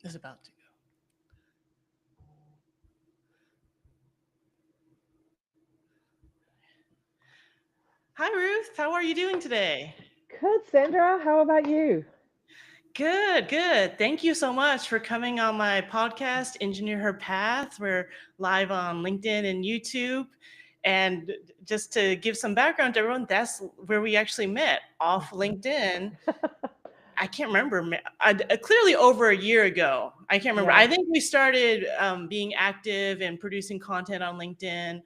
Is about to go. Hi, Ruth. How are you doing today? Good, Sandra. How about you? Good, good. Thank you so much for coming on my podcast, Engineer Her Path. We're live on LinkedIn and YouTube. And just to give some background to everyone, that's where we actually met off Mhm. LinkedIn. I can't remember. Clearly over a year ago. I can't remember. Yeah. I think we started being active and producing content on LinkedIn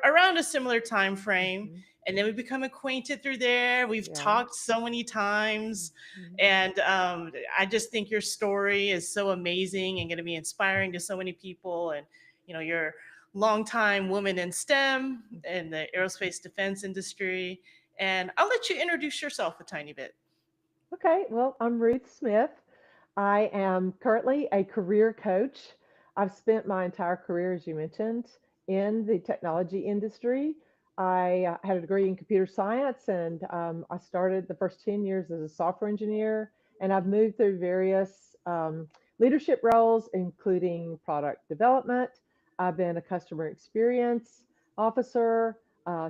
around a similar time frame, Mhm. and then we become acquainted through there. We've Yeah. talked so many times, Mhm. and I just think your story is so amazing and going to be inspiring to so many people. And you're a longtime woman in STEM in the aerospace defense industry. And I'll let you introduce yourself a tiny bit. Okay. Well, I'm Ruth Smith. I am currently a career coach. I've spent my entire career, as you mentioned, in the technology industry. I had a degree in computer science, and I started the first 10 years as a software engineer. And I've moved through various leadership roles, including product development. I've been a customer experience officer,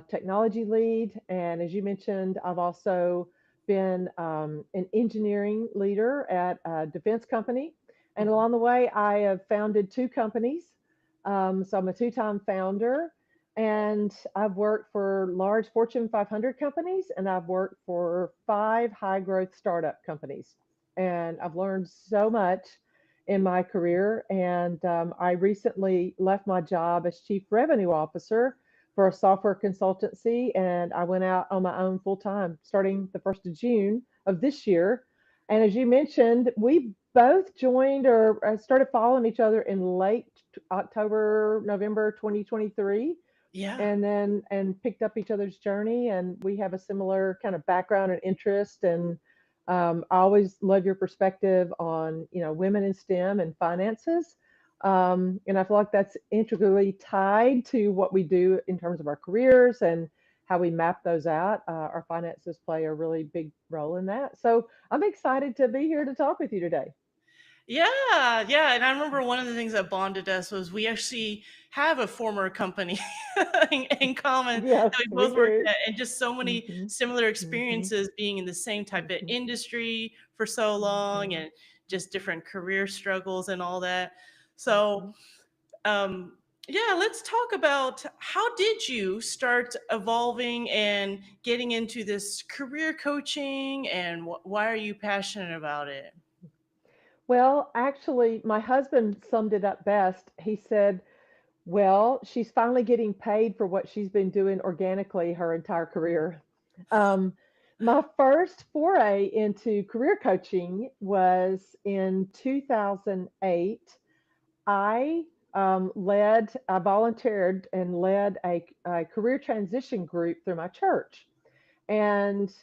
technology lead, and as you mentioned, I've also been an engineering leader at a defense company. And Mhm. along the way, I have founded two companies. So I'm a two-time founder, and I've worked for large Fortune 500 companies, and I've worked for five high-growth startup companies. And I've learned so much in my career. And I recently left my job as chief revenue officer for a software consultancy, and I went out on my own full time starting the 1st of June of this year. And as you mentioned, we both joined or started following each other in late October, November 2023, Yeah. and then and picked up each other's journey. And we have a similar kind of background and interest. And I always love your perspective on women in STEM and finances. And I feel like that's integrally tied to what we do in terms of our careers and how we map those out. Our finances play a really big role in that. So I'm excited to be here to talk with you today. Yeah, yeah. And I remember one of the things that bonded us was we actually have a former company in common Yes, that we we both worked do. at, and just so many Hmm. similar Hmm. experiences being in the same type of Hmm. industry for so long Hmm. and just different career struggles and all that. So, Hmm. um, yeah, let's talk about how did you start evolving and getting into this career coaching and why are you passionate about it? Well, actually, my husband summed it up best. He said, well, she's finally getting paid for what she's been doing organically her entire career. Um, my first foray into career coaching was in 2008. I volunteered and led a career transition group through my church. And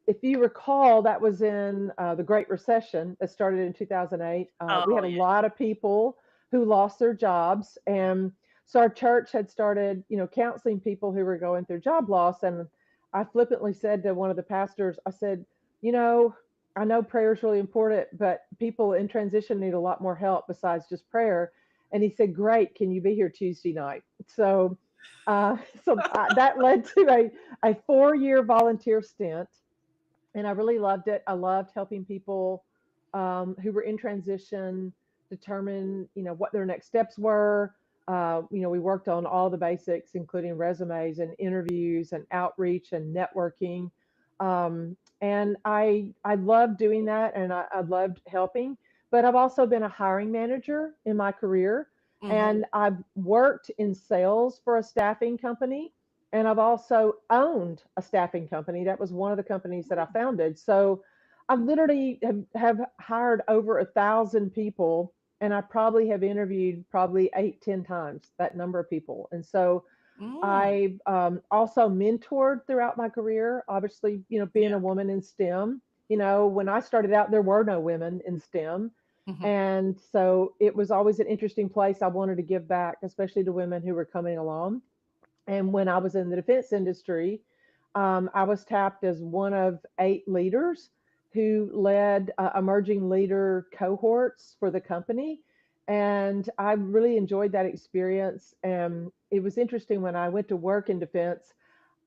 if you recall, that was in the Great Recession that started in 2008. We Oh, had a yeah. lot of people who lost their jobs, and so our church had started, counseling people who were going through job loss. And I flippantly said to one of the pastors, I said, you know, I know prayer is really important, but people in transition need a lot more help besides just prayer. And he said, "Great, can you be here Tuesday night?" So, uh, that led to a 4 year volunteer stint, and I really loved it. I loved helping people who were in transition determine, what their next steps were. We worked on all the basics, including resumes and interviews and outreach and networking. And I loved doing that, and I loved helping. But I've also been a hiring manager in my career, Hmm. and I've worked in sales for a staffing company, and I've also owned a staffing company. That was one of the companies that I founded. So I literally have hired over 1,000 people, and I probably have interviewed probably 8, 10 times that number of people. And so Mm, I also mentored throughout my career. Obviously, being yeah. a woman in STEM, when I started out, there were no women in STEM. Hmm. And so it was always an interesting place. I wanted to give back, especially to women who were coming along. And when I was in the defense industry, I was tapped as one of 8 leaders who led emerging leader cohorts for the company. And I really enjoyed that experience. And it was interesting when I went to work in defense.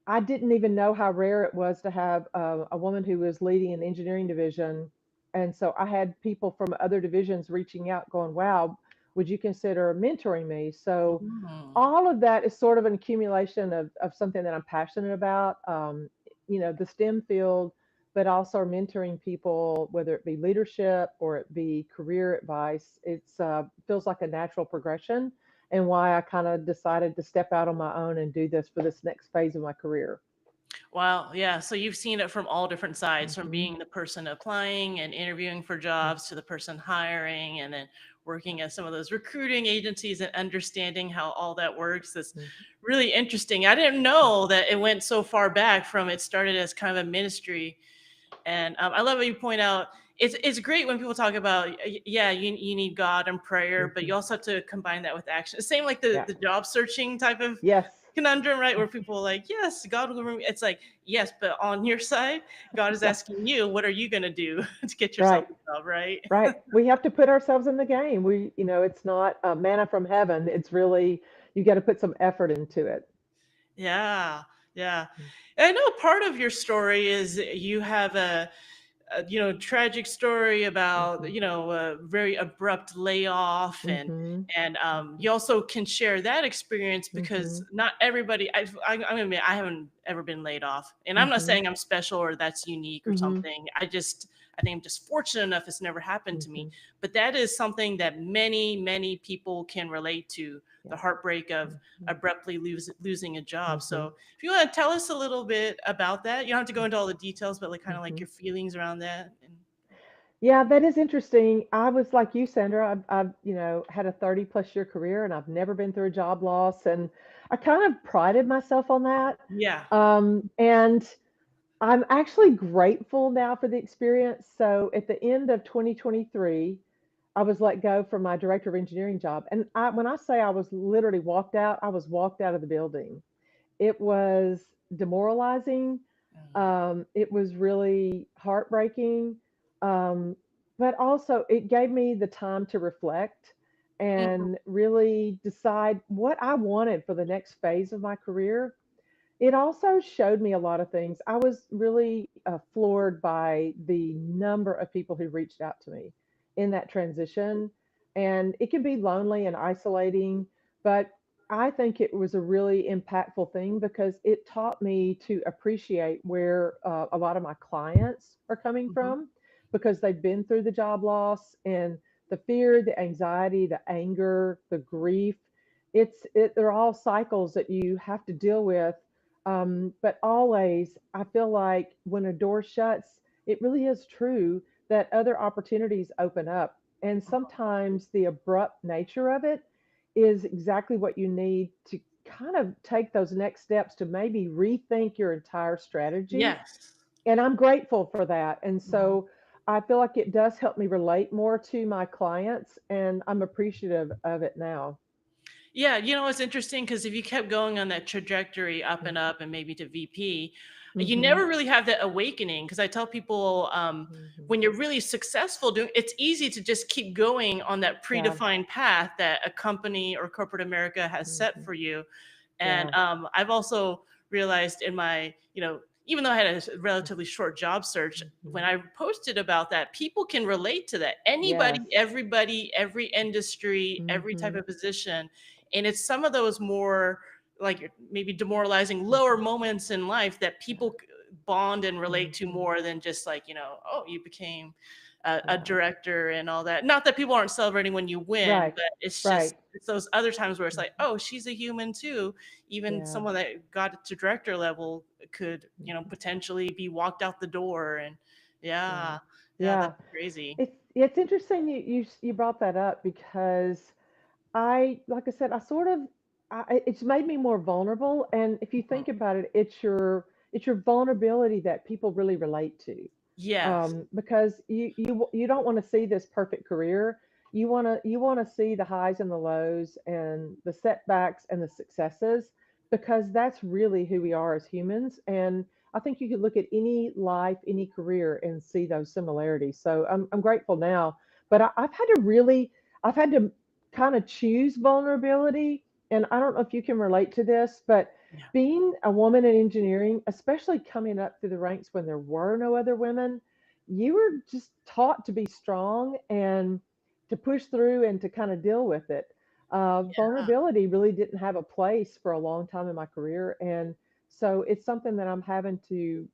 I didn't even know how rare it was to have a woman who was leading an engineering division. And so I had people from other divisions reaching out, going, wow, would you consider mentoring me? So Mm. all of that is sort of an accumulation of something that I'm passionate about, the STEM field, but also mentoring people, whether it be leadership or it be career advice. It's feels like a natural progression, and why I kind of decided to step out on my own and do this for this next phase of my career. Wow. Yeah. So you've seen it from all different sides, from Hmm. being the person applying and interviewing for jobs to the person hiring and then working at some of those recruiting agencies and understanding how all that works. That's really interesting. I didn't know that it went so far back from it started as kind of a ministry. And I love how you point out it's great when people talk about yeah, you need God and prayer, but you Hmm. also have to combine that with action. Same like the Yeah. job searching type of Yes. conundrum, right? Where people are like, yes, God will remove. It's like, yes, but on your side, God is Yeah. asking you, what are you going to do to get yourself Right. a job, right? Right. We have to put ourselves in the game. It's not manna from heaven. It's really, you got to put some effort into it. Yeah, yeah. And I know part of your story is you have a tragic story about Hmm. a very abrupt layoff Hmm. and you also can share that experience because Hmm. not everybody I'm gonna admit I haven't ever been laid off, and I'm not Hmm. saying I'm special or that's unique or Hmm. something. I think I'm just fortunate enough it's never happened to me, Hmm. but that is something that many people can relate to, the Yeah. heartbreak of Hmm. abruptly losing a job. Hmm. So if you want to tell us a little bit about that, you don't have to go into all the details, but like kind of like Hmm. your feelings around that. And Yeah, that is interesting. I was like you, Sandra. I've had a 30+ year career, and I've never been through a job loss, and I kind of prided myself on that. yeah. And I'm actually grateful now for the experience. So at the end of 2023, I was let go from my director of engineering job. And when I say I was literally walked out, I was walked out of the building. It was demoralizing. It was really heartbreaking. Um, but also, it gave me the time to reflect Mhm. and really decide what I wanted for the next phase of my career. It also showed me a lot of things. I was really floored by the number of people who reached out to me in that transition. And it can be lonely and isolating, but I think it was a really impactful thing because it taught me to appreciate where a lot of my clients are coming Mhm. from, because they've been through the job loss and the fear, the anxiety, the anger, the grief. They're all cycles that you have to deal with, but always, I feel like when a door shuts, it really is true that other opportunities open up. And sometimes the abrupt nature of it is exactly what you need to kind of take those next steps to maybe rethink your entire strategy. Yes. And I'm grateful for that. And Mhm. so I feel like it does help me relate more to my clients, and I'm appreciative of it now. Yeah, it's interesting because if you kept going on that trajectory up and maybe to VP, you Mm-hmm. never really have that awakening. Because I tell people Hmm. when you're really successful doing, it's easy to just keep going on that Yeah. predefined path that a company or corporate America has set Hmm. for you. And Yeah. I've also realized in my, even though I had a relatively short job search, when Mhm. I posted about that, people can relate to that. Anybody, Yes. everybody, every industry, every type Mhm. of position. And it's some of those more like maybe demoralizing lower Mhm. moments in life that Yeah. people bond and relate to Mhm. more than just like, oh, you became a Yeah. director and all that. Not that people aren't celebrating when you win, Right. but it's just Right. it's those other times where it's like, Mhm. oh, she's a human too. Even Yeah. someone that got to director level could, Mhm. potentially be walked out the door. And Right. yeah, yeah, Yeah. that's crazy. It's interesting you brought that up, because like I said, it's made me more vulnerable. And if you Mhm. think about it, it's your vulnerability that people really relate to. Yes. Because you don't want to see this perfect career. You want to see the highs and the lows and the setbacks and the successes, because that's really who we are as humans. And I think you could look at any life, any career, and see those similarities. So I'm grateful now, but I've had to really, I've had to kind of choose vulnerability. And I don't know if you can relate to this, but Yeah. being a woman in engineering, especially coming up through the ranks when there were no other women, you were just taught to be strong and to push through and to kind of deal with it. Yeah. Vulnerability really didn't have a place for a long time in my career, and so it's something that I'm having to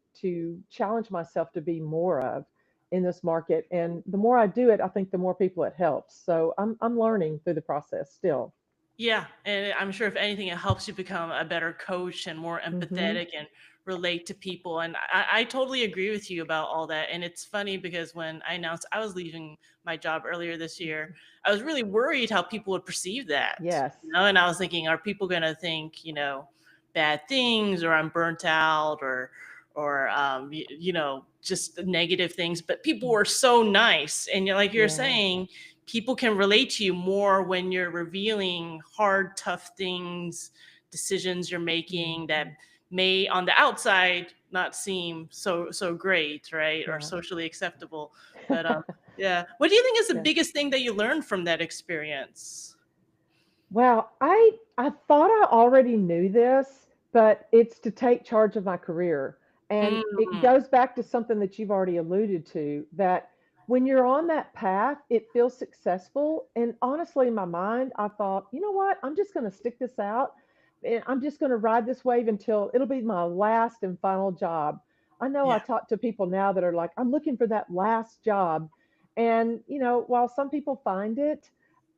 challenge myself to be more of in this market. And the more I do it, I think the more people it helps. So I'm learning through the process still. Yeah, and I'm sure if anything, it helps you become a better coach and more Hmm. empathetic and relate to people. And I totally agree with you about all that. And it's funny because when I announced I was leaving my job earlier this year, I was really worried how people would perceive that. Yes. And I was thinking, are people going to think, bad things, or I'm burnt out, or just negative things? But people were so nice, and like you're Yeah. saying, people can relate to you more when you're revealing hard, tough things, decisions you're making that Mhm. may on the outside not seem so great, right? Or Yeah. socially acceptable. But yeah. What do you think is the Yeah. biggest thing that you learned from that experience? Well, I thought I already knew this, but it's to take charge of my career. And it Mm, goes back to something that you've already alluded to, that when you're on that path, it feels successful. And honestly, in my mind, I thought, you know what? I'm just going to stick this out. And I'm just going to ride this wave until it'll be my last and final job. I know I yeah. talk to people now that are like, I'm looking for that last job. And, while some people find it,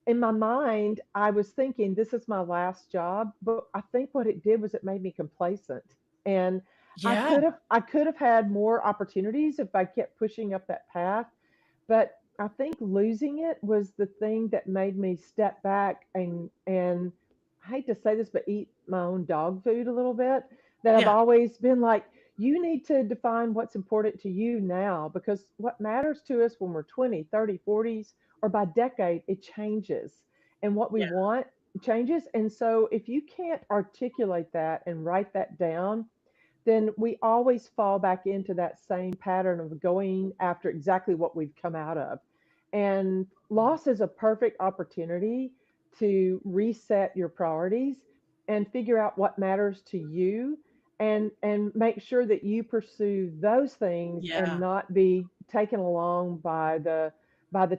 in my mind, I was thinking, this is my last job, but I think what it did was it made me complacent. And Yeah. I could have had more opportunities if I kept pushing up that path, but I think losing it was the thing that made me step back and I hate to say this, but eat my own dog food a little bit. That I've Yeah. always been like, you need to define what's important to you now, because what matters to us when we're 20, 30, 40s, or by decade, it changes. And what we Yeah. want changes. And so if you can't articulate that and write that down, then we always fall back into that same pattern of going after exactly what we've come out of. And loss is a perfect opportunity to reset your priorities and figure out what matters to you, and make sure that you pursue those things and Yeah. not be taken along by the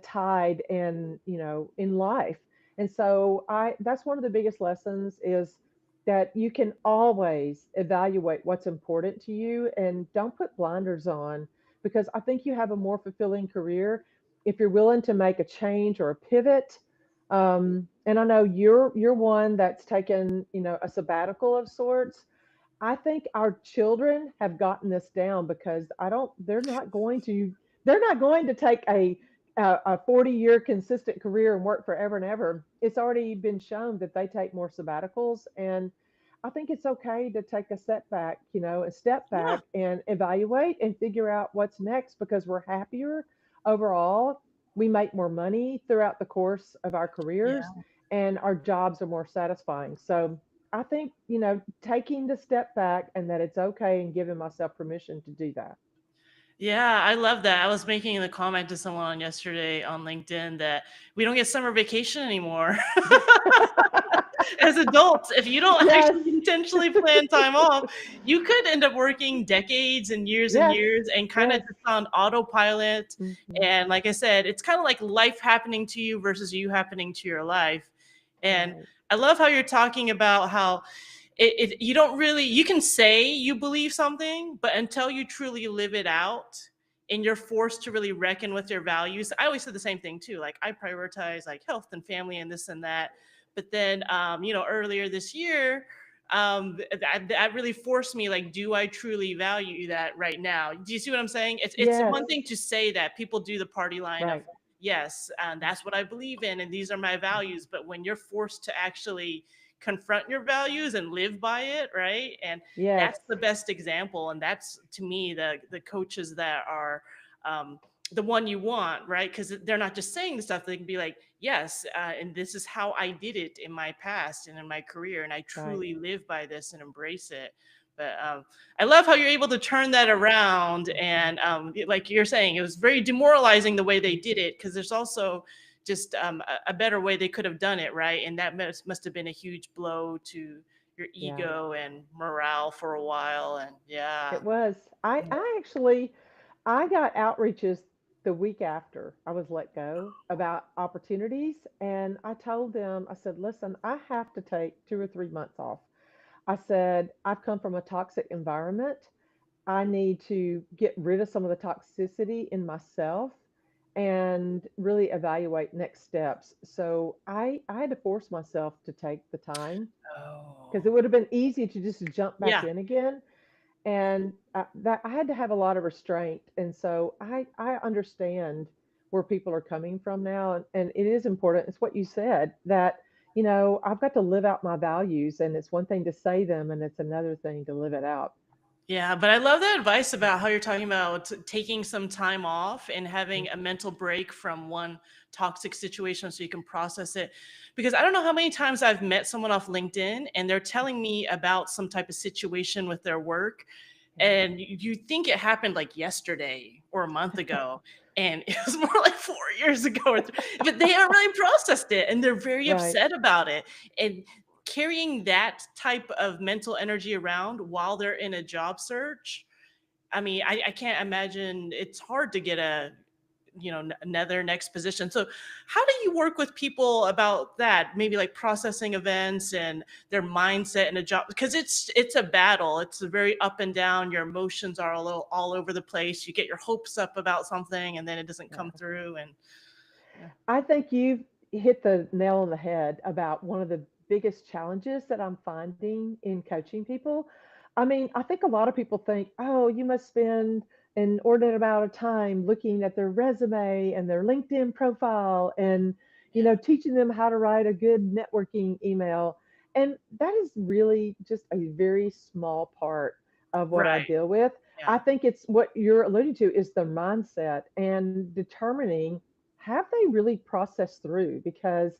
tide and in life. And so I that's one of the biggest lessons, is that you can always evaluate what's important to you and don't put blinders on, because I think you have a more fulfilling career if you're willing to make a change or a pivot. And I know you're one that's taken a sabbatical of sorts. I think our children have gotten this down, because I don't they're not going to take a 40-year consistent career and work forever and ever. It's already been shown that they take more sabbaticals, and I think it's okay to take a setback, a step Yeah. back and evaluate and figure out what's next, because we're happier overall. We make more money throughout the course of our careers, Yeah. and our jobs are more satisfying. So I think, taking the step back, and that it's okay, and giving myself permission to do that. Yeah, I love that. I was making the comment to someone yesterday on LinkedIn that we don't get summer vacation anymore. As adults, if you don't Yes. actually intentionally plan time off, you could end up working decades and Yes. years and kind of Yes. just on autopilot. Hmm. And like I said, it's kind of like life happening to you versus you happening to your life. And Right. I love how you're talking about how you don't really, you can say you believe something, but until you truly live it out and you're forced to really reckon with your values. I always said the same thing too. Like I prioritize like health and family and this and that. But then, earlier this year, that really forced me, like, do I truly value that right now? Do you see what I'm saying? It's one Yes. thing to say that. People do the party line of, Right. yes, and that's what I believe in, and these are my values. But when you're forced to actually confront your values and live by it, right? And Yes. that's the best example. And that's, to me, the coaches that are the one you want, right? Because they're not just saying the stuff. They can be like, yes, and this is how I did it in my past and in my career, and I Right. truly live by this and embrace it. But I love how you're able to turn that around. And like you're saying, it was very demoralizing the way they did it, because there's also just a better way they could have done it, right? And that must have been a huge blow to your Yeah, ego and morale for a while. And yeah. it was. Yeah. I actually I got outreaches the week after I was let go about opportunities, and I told them, I said, "Listen, I have to take 2 or 3 months off." I said, "I've come from a toxic environment. I need to get rid of some of the toxicity in myself and really evaluate next steps." So I had to force myself to take the time because it Oh, would have been easy to just jump back yeah. in again. And that I had to have a lot of restraint. And so I understand where people are coming from now. And it is important. It's what you said that, I've got to live out my values, and it's one thing to say them and it's another thing to live it out. Yeah, but I love that advice about how you're talking about taking some time off and having a Mhm. mental break from one toxic situation so you can process it. Because I don't know how many times I've met someone off LinkedIn and they're telling me about some type of situation with their work, Yeah. and you think it happened like yesterday or a month ago, and it was more like 4 years ago but they already processed it and they're very Right. upset about it. And carrying that type of mental energy around while they're in a job search, I mean, I can't imagine. It's hard to get a, another next position. So how do you work with people about that, maybe like processing events and their mindset in a job, because it's a battle. It's a very up and down. Your emotions are a little all over the place. You get your hopes up about something and then it doesn't come Yeah. through. And yeah. I think you've hit the nail on the head about one of the biggest challenges that I'm finding in coaching people. I mean, I think a lot of people think, oh, you must spend an inordinate amount of time looking at their resume and their LinkedIn profile and, Yeah. teaching them how to write a good networking email. And that is really just a very small part of what I Right. deal with. I Yeah. think it's what you're alluding to is the mindset and determining, have they really processed through? Because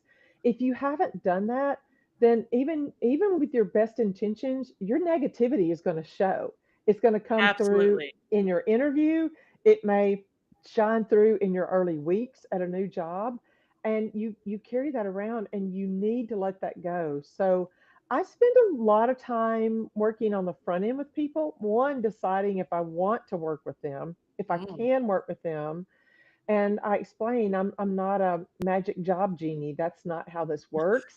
if you haven't done that, then even with your best intentions, your negativity is going to show. It's going to come through Absolutely. in your interview. It may shine through in your early weeks at a new job, and you carry that around, and you need to let that go. So I spend a lot of time working on the front end with people. One, deciding if I want to work with them, if I Mm. can work with them, and I explain, I'm not a magic job genie. That's not how this works.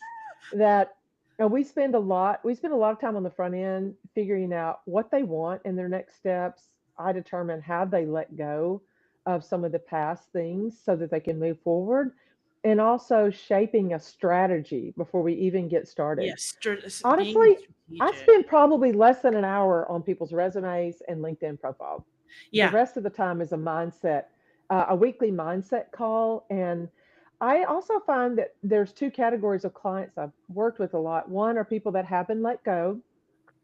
That we spend a lot of time on the front end figuring out what they want and their next steps. I determine how they let go of some of the past things so that they can move forward, and also shaping a strategy before we even get started. Yes. Being Honestly, I strategic. spend probably less than an hour on people's resumes and LinkedIn profile. The Yeah. rest of the time is a weekly mindset call. And I also find that there's two categories of clients I've worked with a lot. One are people that have been let go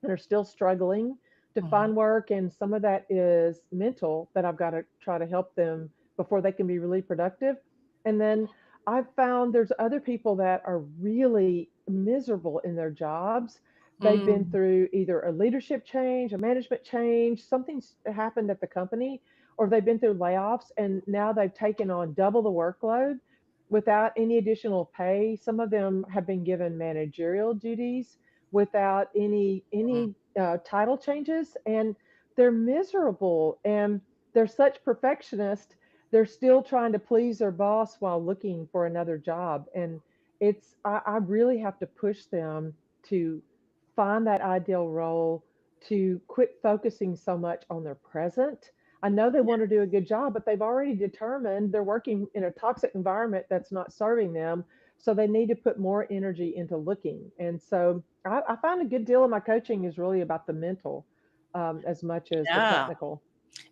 and are still struggling to Mhm. find work. And some of that is mental, that I've got to try to help them before they can be really productive. And then I've found there's other people that are really miserable in their jobs. They've been Mm. through either a leadership change, a management change, something's happened at the company, or they've been through layoffs and now they've taken on double the workload without any additional pay. Some of them have been given managerial duties without Mm. any title changes, and they're miserable, and they're such perfectionists. They're still trying to please their boss while looking for another job, and I really have to push them to find that ideal role, to quit focusing so much on their present. I know they want to do a good job, but they've already determined they're working in a toxic environment that's not serving them. So they need to put more energy into looking. And so I find a good deal of my coaching is really about the mental, as much as the Yeah. technical.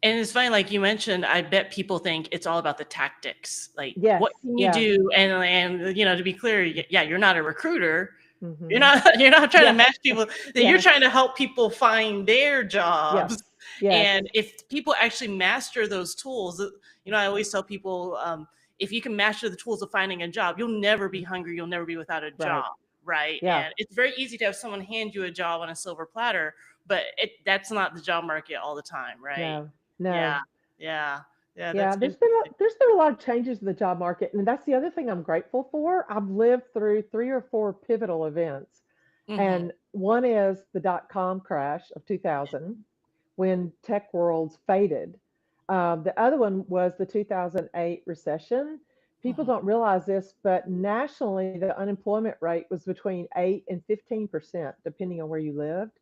And it's funny, like you mentioned, I bet people think it's all about the tactics. Like, what Yes. can you Yeah. do? And to be clear, yeah, you're not a recruiter. You're Hmm. not you're not trying to Yeah. match people. That you're Yes. trying to help people find their jobs. Yes. Yes. And if people actually master those tools, I always tell people, if you can master the tools of finding a job, you'll never be hungry. You'll never be without a Right. job, right? Yeah. And it's very easy to have someone hand you a job on a silver platter, but that's not the job market all the time, right? No, Yeah, no. yeah, yeah. Yeah, That's interesting. there's been a lot of changes in the job market, and that's the other thing I'm grateful for. I've lived through 3 or 4 pivotal events, Hmm. and one is the dot-com crash of 2000 when tech worlds faded. The other one was the 2008 recession. People Hmm. don't realize this, but nationally, the unemployment rate was between 8 and 15%, depending on where you lived.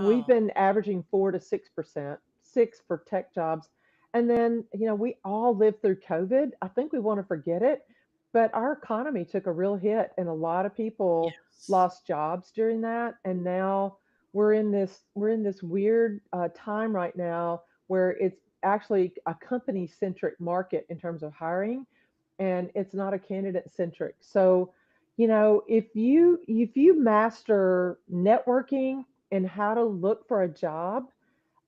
We've Wow. been averaging 4 to 6%, six for tech jobs. And then, we all lived through COVID. I think we want to forget it, but our economy took a real hit, and a lot of people Yes. lost jobs during that. And now we're in this weird time right now where it's actually a company centric market in terms of hiring, and it's not a candidate centric. So, if you master networking and how to look for a job,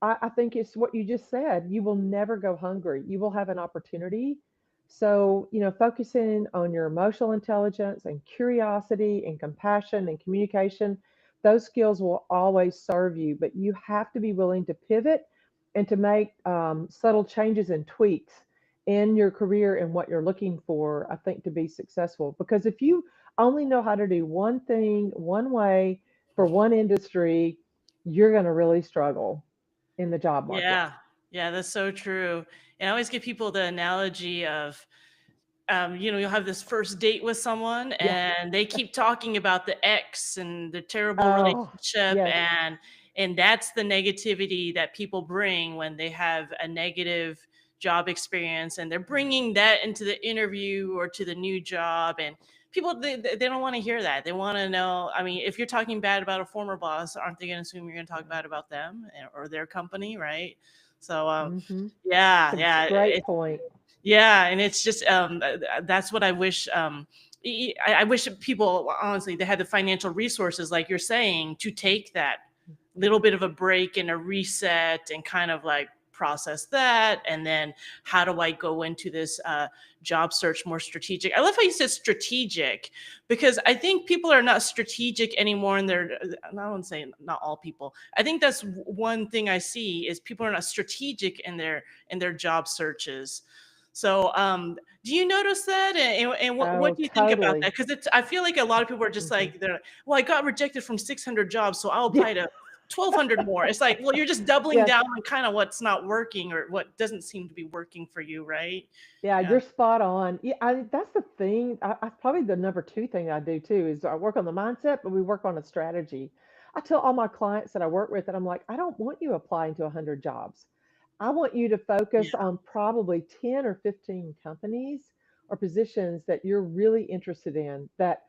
I think it's what you just said. You will never go hungry. You will have an opportunity. So, focusing on your emotional intelligence and curiosity and compassion and communication, those skills will always serve you. But you have to be willing to pivot and to make subtle changes and tweaks in your career and what you're looking for, I think, to be successful. Because if you only know how to do one thing one way for one industry, you're going to really struggle in the job market. Yeah, yeah, that's so true. And I always give people the analogy of, you'll have this first date with someone Yeah. and they keep talking about the ex and the terrible Oh, relationship, yes. and that's the negativity that people bring when they have a negative job experience, and they're bringing that into the interview or to the new job. And people, they don't want to hear that. They want to know, I mean, if you're talking bad about a former boss, aren't they going to assume you're going to talk bad about them or their company, right? So Hmm. yeah, It's a yeah, great point. yeah, and it's just that's what I wish. I wish people, honestly, they had the financial resources, like you're saying, to take that little bit of a break and a reset and kind of like process that, and then how do I go into this job search more strategic. I love how you said strategic, because I think people are not strategic anymore in their, I don't say not all people, I think that's one thing I see is people are not strategic in their job searches. So, do you notice that? And what Oh, do you think about totally. that? Because it's, I feel like a lot of people are just Hmm. like, they're like, well, I got rejected from 600 jobs, so I'll Yeah. apply to 1,200 more. It's like, well, you're just doubling Yes. down on kind of what's not working or what doesn't seem to be working for you, right? Yeah, Yeah. you're spot on. Yeah, that's the thing. Probably the number two thing I do too is I work on the mindset, but we work on a strategy. I tell all my clients that I work with that I'm like, I don't want you applying to 100 jobs. I want you to focus Yeah. on probably 10 or 15 companies or positions that you're really interested in, that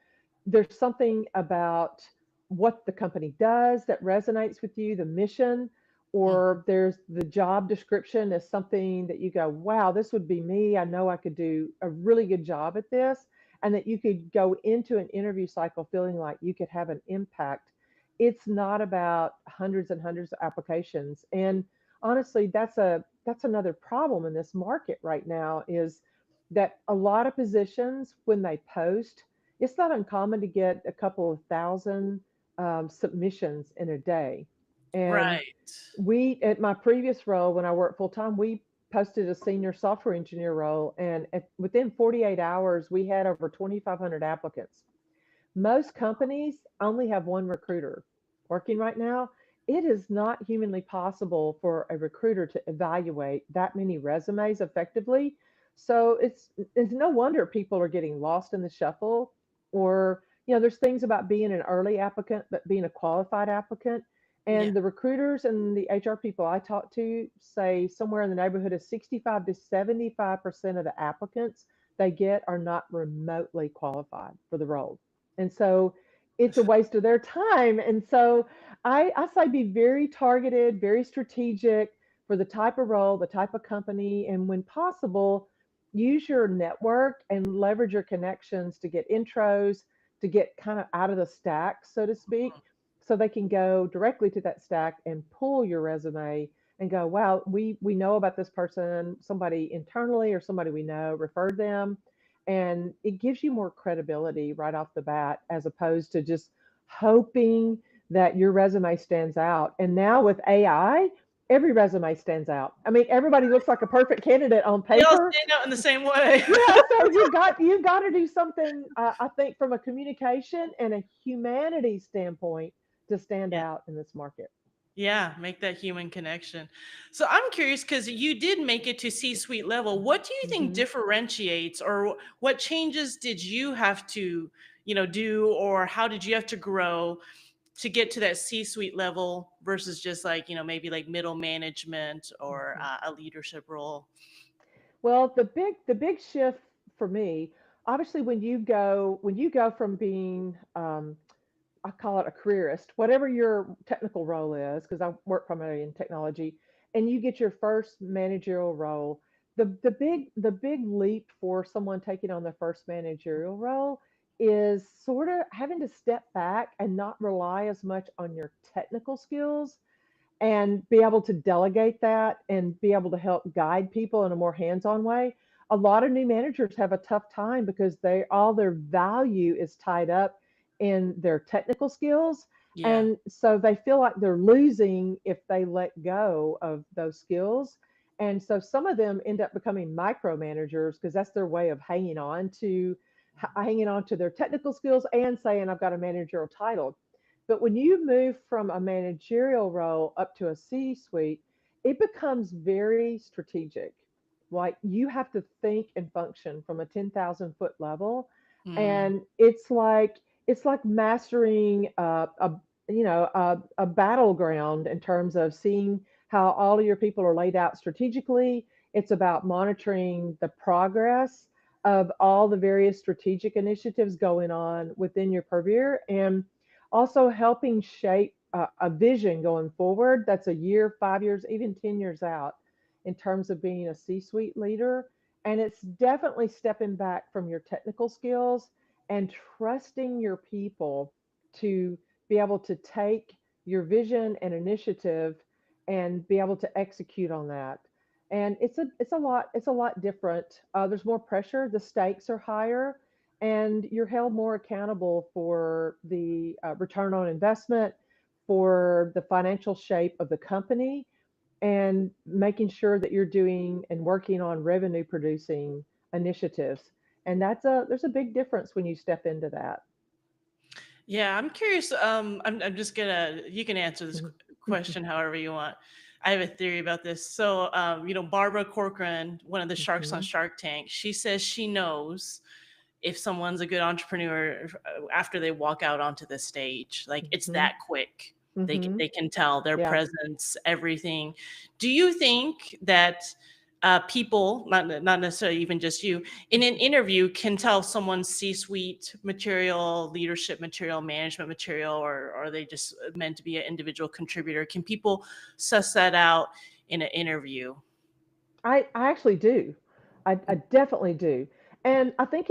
there's something about what the company does that resonates with you, the mission, Mm. or there's the job description as something that you go, wow, this would be me. I know I could do a really good job at this, and that you could go into an interview cycle feeling like you could have an impact. It's not about hundreds and hundreds of applications. And honestly, that's another problem in this market right now is that a lot of positions when they post, it's not uncommon to get a couple of thousand submissions in a day. And Right. we, at my previous role, when I worked full time, we posted a senior software engineer role, and within 48 hours, we had over 2,500 applicants. Most companies only have one recruiter working right now. It is not humanly possible for a recruiter to evaluate that many resumes effectively. So it's no wonder people are getting lost in the shuffle, or there's things about being an early applicant but being a qualified applicant. Yeah. And the recruiters and the HR people I talk to say somewhere in the neighborhood of 65 to 75% of the applicants they get are not remotely qualified for the role. And so it's a waste of their time. And so I say be very targeted, very strategic for the type of role, the type of company, and when possible, use your network and leverage your connections to get intros, to get kind of out of the stack, so to speak, so they can go directly to that stack and pull your resume and go, wow, we know about this person, somebody internally or somebody we know referred them, and it gives you more credibility right off the bat as opposed to just hoping that your resume stands out. And now with AI, every resume stands out. I mean, everybody looks like a perfect candidate on They all paper. stand out in the same way. Yeah, so you got to do something. I think from a communication and a humanity standpoint to stand Yeah. out in this market. Yeah, make that human connection. So I'm curious because you did make it to C-suite level. What do you think Hmm. differentiates, or what changes did you have to, do, or how did you have to grow to get to that C-suite level versus just like, maybe like middle management or Hmm. a leadership role? Well, the big shift for me, obviously, when you go from being I call it a careerist, whatever your technical role is, because I work primarily in technology, and you get your first managerial role. The big leap for someone taking on their first managerial role is sort of having to step back and not rely as much on your technical skills and be able to delegate that and be able to help guide people in a more hands-on way. A lot of new managers have a tough time because they all their value is tied up in their technical skills, Yeah. and so they feel like they're losing if they let go of those skills. And so some of them end up becoming micromanagers because that's their way of hanging on to their technical skills and saying I've got a managerial title. But when you move from a managerial role up to a C suite, it becomes very strategic. Like you have to think and function from a 10,000 foot level. Mm, And it's like mastering a battleground in terms of seeing how all of your people are laid out strategically. It's about monitoring the progress of all the various strategic initiatives going on within your purview, and also helping shape a vision going forward that's a year, 5 years, even 10 years out in terms of being a C suite leader. And it's definitely stepping back from your technical skills and trusting your people to be able to take your vision and initiative and be able to execute on that. And it's a lot different. There's more pressure, the stakes are higher, and you're held more accountable for the return on investment, for the financial shape of the company, and making sure that you're doing and working on revenue producing initiatives. And there's a big difference when you step into that. yeah, I'm curious. I'm just gonna. You can answer this Mhm. question however you want. I have a theory about this. So, Barbara Corcoran, one of the sharks on Mhm. Shark Tank, she says she knows if someone's a good entrepreneur after they walk out onto the stage. Like it's Mhm. that quick. They Mhm. can tell their Yeah. presence, everything. Do you think that people, not necessarily even just you, in an interview can tell someone's C-suite material, leadership material, management material, or are they just meant to be an individual contributor? Can people suss that out in an interview? I actually do. I definitely do. And I think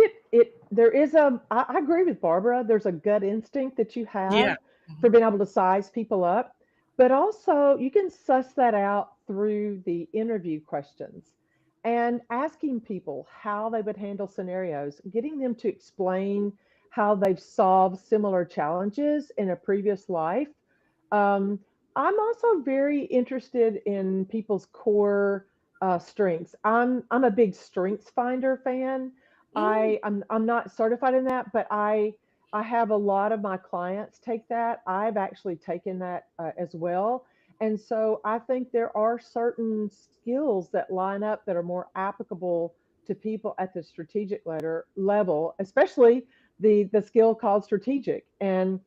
there is I agree with Barbara. There's a gut instinct that you Yeah. have for Mhm. being able to size people up, but also you can suss that out through the interview questions and asking people how they would handle scenarios, getting them to explain how they've solved similar challenges in a previous life. Um, I'm also very interested in people's core strengths. I'm a big Strengths Finder fan. Mm. I'm not certified in that, but I have a lot of my clients take that. I've actually taken that as well, and so I think there are certain skills that line up that are more applicable to people at the strategic level, especially the skill called strategic. And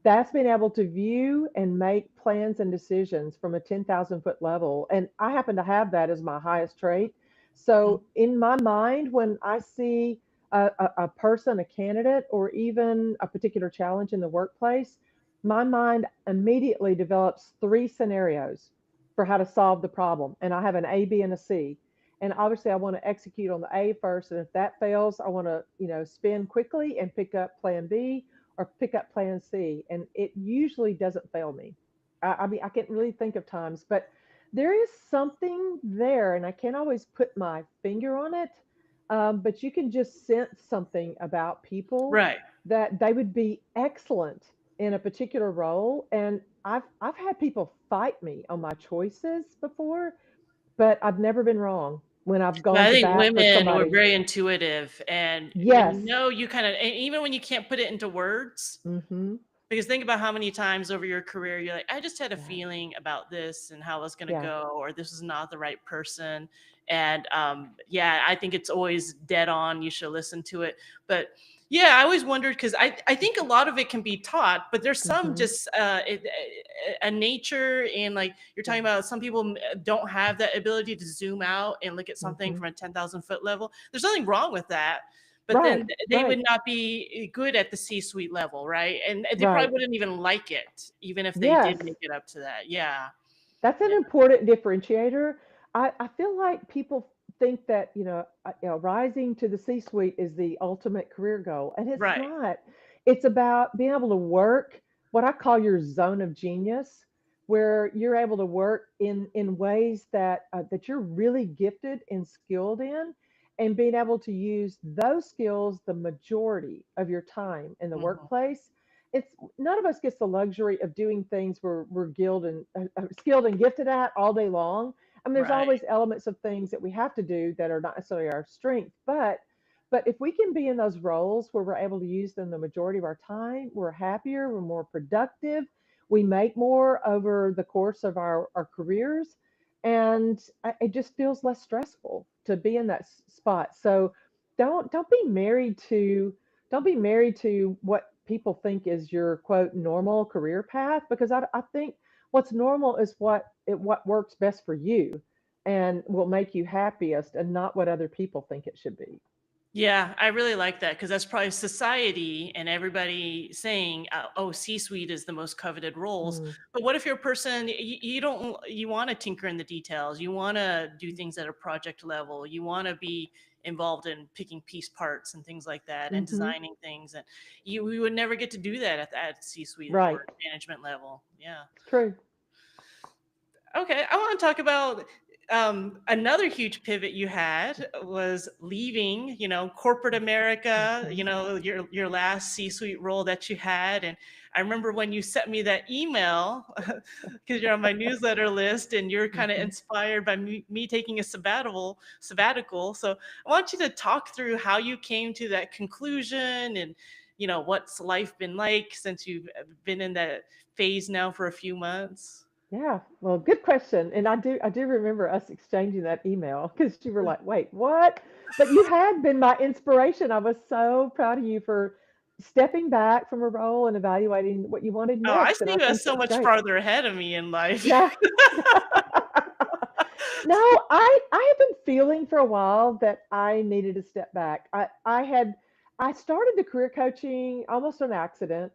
that's being able to view and make plans and decisions from a 10,000 foot level. And I happen to have that as my highest trait. Mm. So, in my mind, when I see a person, a candidate, or even a particular challenge in the workplace, my mind immediately develops three scenarios for how to solve the problem. And I have an A, B, and a C. And obviously, I want to execute on the A first. And if that fails, I want to, spin quickly and pick up plan B or pick up plan C. And it usually doesn't fail me. I mean, I can't really think of times, but there is something there, and I can't always put my finger on it. But you can just sense something about people Right. that they would be excellent in a particular role, and I've had people fight me on my choices before, but I've never been wrong when I've Yeah, gone I to think bat for women were somebody. very intuitive, and when you Yes. know, you kind of, even when you can't put it into words, Mm-hmm. because think about how many times over your career you're like, I just had a Yeah. feeling about this and how it's going to Yeah. go, or this is not the right person. And yeah, I think it's always dead on. You should listen to it. But yeah, I always wondered, because I think a lot of it can be taught, but there's some Mm-hmm. just a nature, and like you're Yeah. talking about, some people don't have that ability to zoom out and look at something Mm-hmm. from a 10,000-foot level. There's nothing wrong with that, but Right. then they Right. would not be good at the C-suite level, right? And they probably Right. wouldn't even like it, even if they did Yes. make it up to that. Yeah. That's an Yeah. important differentiator. I feel like people think that, rising to the C suite is the ultimate career goal, and it's Right. not. It's about being able to work what I call your zone of genius, where you're able to work in ways that you're really gifted and skilled in, and being able to use those skills the majority of your time in the Mhm. workplace. It's none of us gets the luxury of doing things we're skilled and gifted at all day long. I mean, there's Right. always elements of things that we have to do that are not necessarily our strength, but if we can be in those roles where we're able to use them the majority of our time, we're happier, we're more productive, we make more over the course of our careers, and it just feels less stressful to be in that spot. So don't be married to what people think is your quote normal career path, because I think what's normal is what works best for you and will make you happiest, and not what other people think it should be. Yeah, I really like that, because that's probably society and everybody saying, "Oh, C-suite is the most coveted roles." Mm. But what if you're a person, you don't, you want to tinker in the details, you want to do things at a project level, you want to be involved in picking piece parts and things like that, and Hmm. designing things, and we would never get to do that at C-suite Right. or management level. Yeah. It's true. Okay, I want to talk about another huge pivot you had was leaving, corporate America, Hmm. your last C-suite role that you had. And I remember when you sent me that email, because you're on my newsletter list and you're kind of Hmm. inspired by me taking a sabbatical. So I want you to talk through how you came to that conclusion, and what's life been like since you've been in that phase now for a few months. Yeah, well, good question. And I do remember us exchanging that email because you were like, "Wait, what?" But you had been my inspiration. I was so proud of you for stepping back from a role and evaluating what you wanted Oh, I next. And see I you as think so that's much great. farther ahead of me in life. Yeah. No, I have been feeling for a while that I needed to step back. I started the career coaching almost on accident.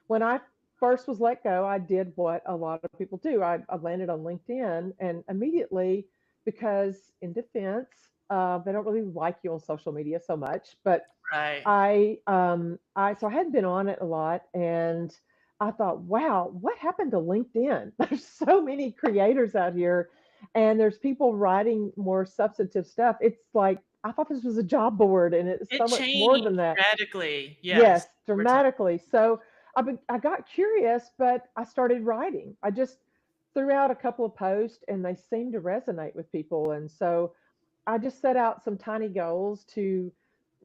When I first was let go, I did what a lot of people do. I landed on LinkedIn, and immediately, because in defense, they don't really like you on social media so much. But Right. I hadn't been on it a lot, and I thought, wow, what happened to LinkedIn? There's so many creators out here, and there's people writing more substantive stuff. It's like I thought this was a job board, and it's It so much more than changed that. radically, Yes, yes, over time. dramatically. So I got curious, but I started writing. I just threw out a couple of posts, and they seemed to resonate with people, and so I just set out some tiny goals to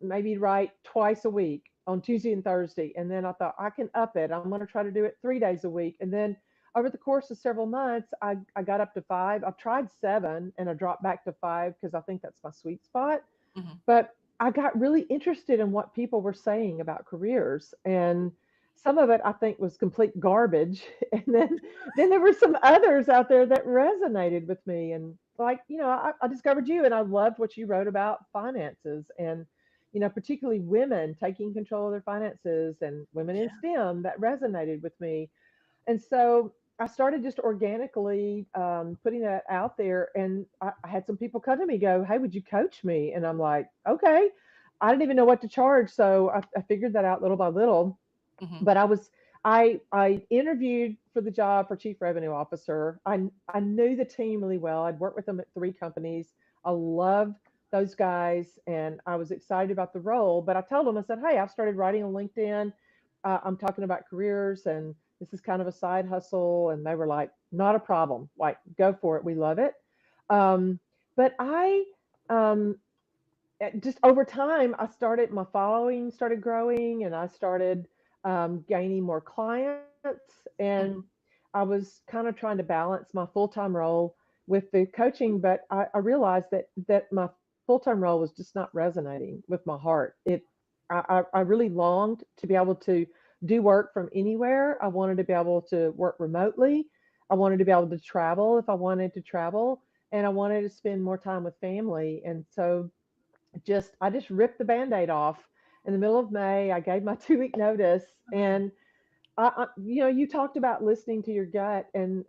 maybe write twice a week on Tuesday and Thursday. And then I thought I can up it. I'm going to try to do it 3 days a week. And then over the course of several months, I got up to five. I've tried seven and I dropped back to five because I think that's my sweet spot. Mhm. But I got really interested in what people were saying about careers. And some of it I think was complete garbage. And then there were some others out there that resonated with me. And like, I discovered you, and I loved what you wrote about finances, and particularly women taking control of their finances and women in Yeah. STEM, that resonated with me. And so I started just organically putting that out there. And I had some people come to me, go, "Hey, would you coach me?" And I'm like, "Okay." I didn't even know what to charge. So I figured that out little by little. Mhm. But I interviewed for the job for chief revenue officer. I knew the team really well. I'd worked with them at three companies. I loved those guys, and I was excited about the role. But I told them, I said, "Hey, I've started writing on LinkedIn. I'm talking about careers and this is kind of a side hustle. And they were like, not a problem. Like, go for it. We love it. Um, but um, just over time, I started, my following started growing and I started gaining more clients. And Mhm. I was kind of trying to balance my full time role with the coaching, but I realized that my full time role was just not resonating with my heart. I really longed to be able to do work from anywhere. I wanted to be able to work remotely. I wanted to be able to travel if I wanted to travel, and I wanted to spend more time with family. And so just I just ripped the band-aid off in the middle of May. I gave my 2 week notice, Mm. and you talked about listening to your gut, and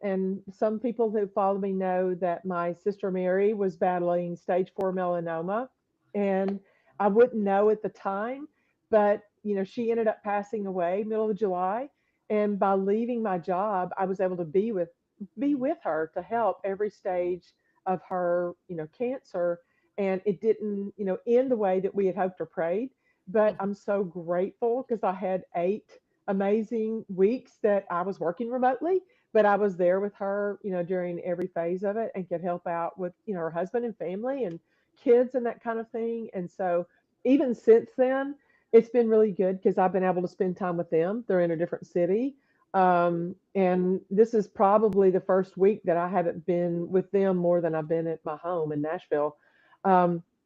some people who follow me know that my sister Mary was battling stage 4 melanoma, and I wouldn't know at the time, but she ended up passing away middle of July, and by leaving my job, I was able to be with her to help every stage of her cancer, and it didn't end the way that we had hoped or prayed. But Mhm. I'm so grateful because I had 8 amazing weeks that I was working remotely, but I was there with her, during every phase of it and could help out with, her husband and family and kids and that kind of thing. And so even since then, it's been really good because I've been able to spend time with them. They're in a different city. And this is probably the first week that I haven't been with them more than I've been at my home in Nashville.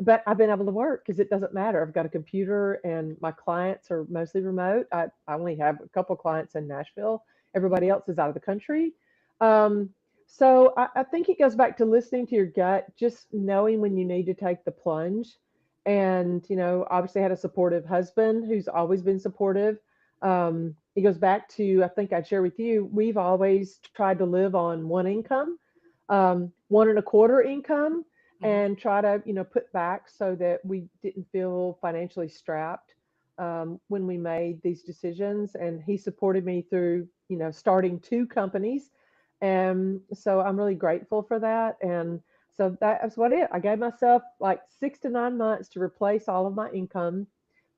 But I've been able to work because it doesn't matter. I've got a computer and my clients are mostly remote. I only have a couple clients in Nashville. Everybody else is out of the country. Um, so I think it goes back to listening to your gut, just knowing when you need to take the plunge. And, obviously I had a supportive husband who's always been supportive. It goes back to, I think I'd share with you, we've always tried to live on one income, one and a quarter income, Mhm. and try to put back so that we didn't feel financially strapped when we made these decisions. And he supported me through starting 2 companies, and so I'm really grateful for that. And so that's what it I gave myself like 6 to 9 months to replace all of my income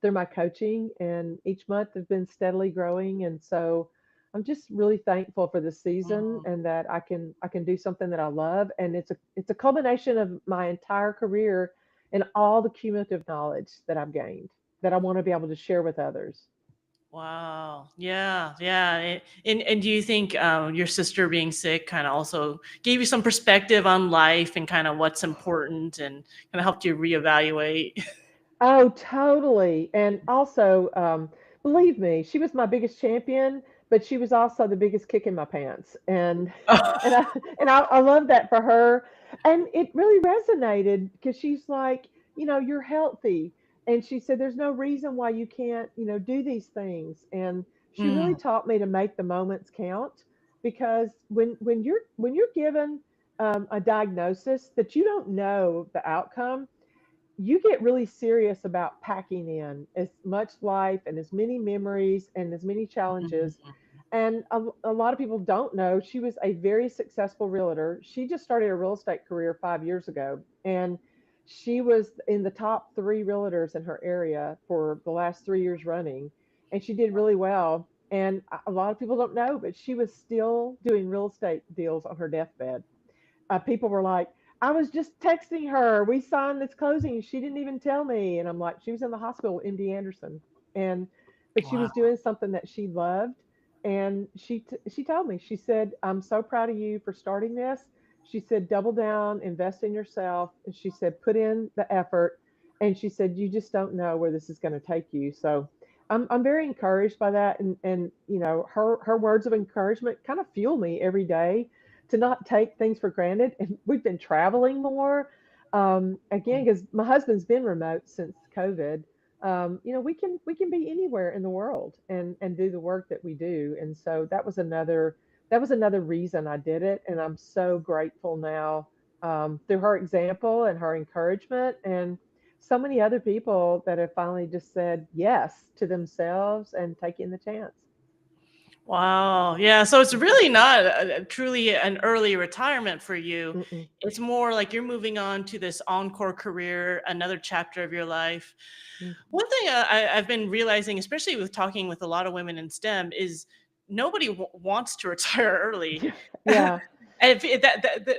through my coaching, and each month has been steadily growing. And so I'm just really thankful for this season Mhm. and that I can do something that I love. And it's a culmination of my entire career and all the cumulative knowledge that I've gained that I want to be able to share with others. Wow. Yeah. Yeah. And do you think your sister being sick kind of also gave you some perspective on life and kind of what's important and kind of helped you reevaluate? Oh, totally. And also, believe me, she was my biggest champion, but she was also the biggest kick in my pants. And and I and I love that for her. And it really resonated because she's like, you're healthy. And she said, there's no reason why you can't, do these things. And she really Mm. taught me to make the moments count, because when you're given a diagnosis that you don't know the outcome, you get really serious about packing in as much life and as many memories and as many challenges. Mhm. And a lot of people don't know she was a very successful realtor. She just started a real estate career 5 years ago, and she was in the top 3 realtors in her area for the last 3 years running, and she did really well. And a lot of people don't know, but she was still doing real estate deals on her deathbed. People were like, I was just texting her. We signed this closing. She didn't even tell me. And I'm like, she was in the hospital with MD Anderson. And, but she was Wow. doing something that she loved. And she told me, she said, I'm so proud of you for starting this. She said, double down, invest in yourself. And she said, put in the effort. And she said, you just don't know where this is going to take you. So I'm very encouraged by that. And, her words of encouragement kind of fuel me every day to not take things for granted. And we've been traveling more. Again, because my husband's been remote since COVID. We can be anywhere in the world and do the work that we do. And so that was another reason I did it. And I'm so grateful now, through her example and her encouragement, and so many other people that have finally just said yes to themselves and taking the chance. Wow. Yeah. So it's Mhm. really not truly an early retirement for you. Mm-mm. It's more like you're moving on to this encore career, another chapter of your life. Mhm. One thing I've been realizing, especially with talking with a lot of women in STEM, is nobody wants to retire early. Yeah,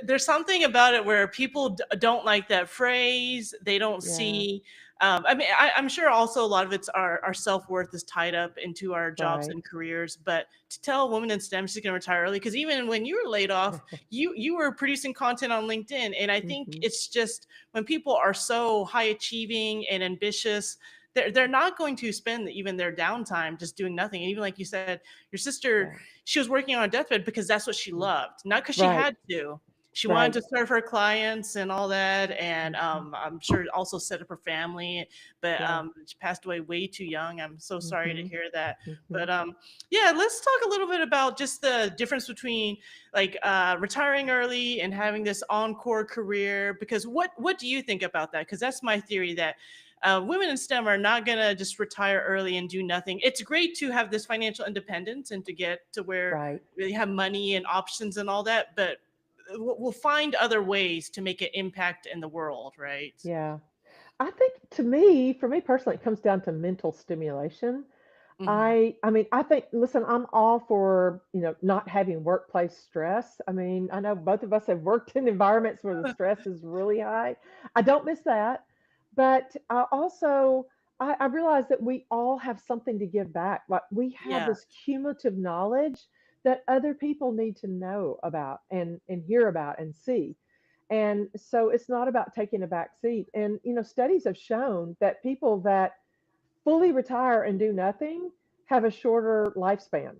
There's something about it where people don't like that phrase. They don't yeah, see. I mean, I'm sure also a lot of it's our self worth is tied up into our jobs right. and careers. But to tell a woman in STEM she's going to retire early, because even when you were laid off, you were producing content on LinkedIn, and I think Mhm. it's just when people are so high achieving and ambitious, they're not going to spend even their downtime just doing nothing. And even like you said, your sister, Yeah. she was working on a deathbed because that's what she Mm. not because she Right, had to. She wanted right. to serve her clients and all that, and Mhm. I'm sure also set up her family. But Yeah. she passed away way too young. I'm so sorry to Mhm. hear that. Mhm. But yeah, let's talk a little bit about just the difference between like retiring early and having this encore career. Because what do you think about that? Because that's my theory that women in STEM are not going to just retire early and do nothing. It's great to have this financial independence and to get to where Right. they have money and options and all that, but we'll find other ways to make an impact in the world, right? Yeah. I think to me, for me personally, it comes down to mental stimulation. Hmm. I mean, I think listen, I'm all for, not having workplace stress. I mean, I know both of us have worked in environments where the stress is really high. I don't miss that. But I also I realize that we all have something to give back. Like we have Yeah, this cumulative knowledge that other people need to know about and hear about and see. And so it's not about taking a back seat. And studies have shown that people that fully retire and do nothing have a shorter lifespan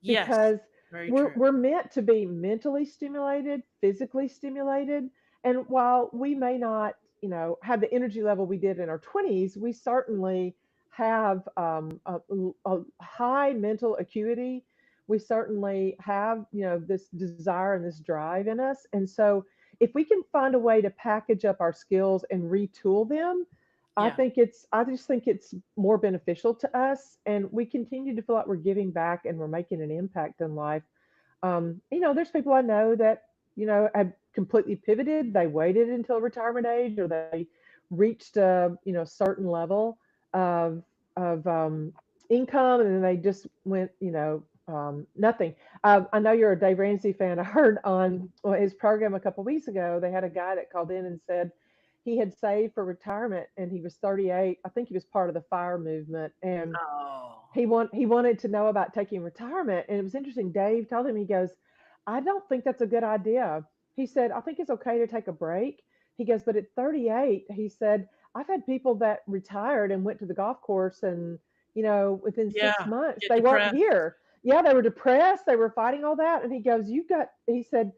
yes, because very we're true. we're meant to be mentally stimulated, physically stimulated, and while we may not, have the energy level we did in our 20s, we certainly have a high mental acuity. We certainly have, this desire and this drive in us, and so if we can find a way to package up our skills and retool them, Yeah, I just think it's more beneficial to us, and we continue to feel like we're giving back and we're making an impact in life. There's people I know that, have completely pivoted. They waited until retirement age, or they reached a, certain level of of income, and then they just went, nothing. I know you're a Dave Ramsey fan. I heard on his program a couple weeks ago, they had a guy that called in and said he had saved for retirement and he was 38. I think he was part of the fire movement, and oh he wanted to know about taking retirement. And it was interesting. Dave told him, he goes, I don't think that's a good idea. He said, I think it's okay to take a break. He goes, but at 38, he said, I've had people that retired and went to the golf course, and within six yeah, months get they weren't depressed. here. Yeah, they were depressed, they were fighting all that. And he goes, he said,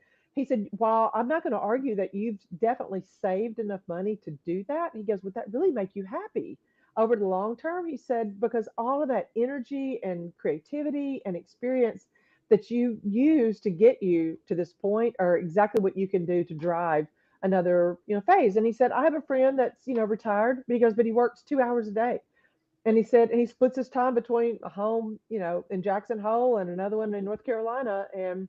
while I'm not going to argue that you've definitely saved enough money to do that, he goes, would that really make you happy over the long term? He said, because all of that energy and creativity and experience that you use to get you to this point are exactly what you can do to drive another, phase. And he said, I have a friend that's, retired, but he goes, but he works 2 hours a day. And he said, and he splits his time between a home, in Jackson Hole and another one in North Carolina, and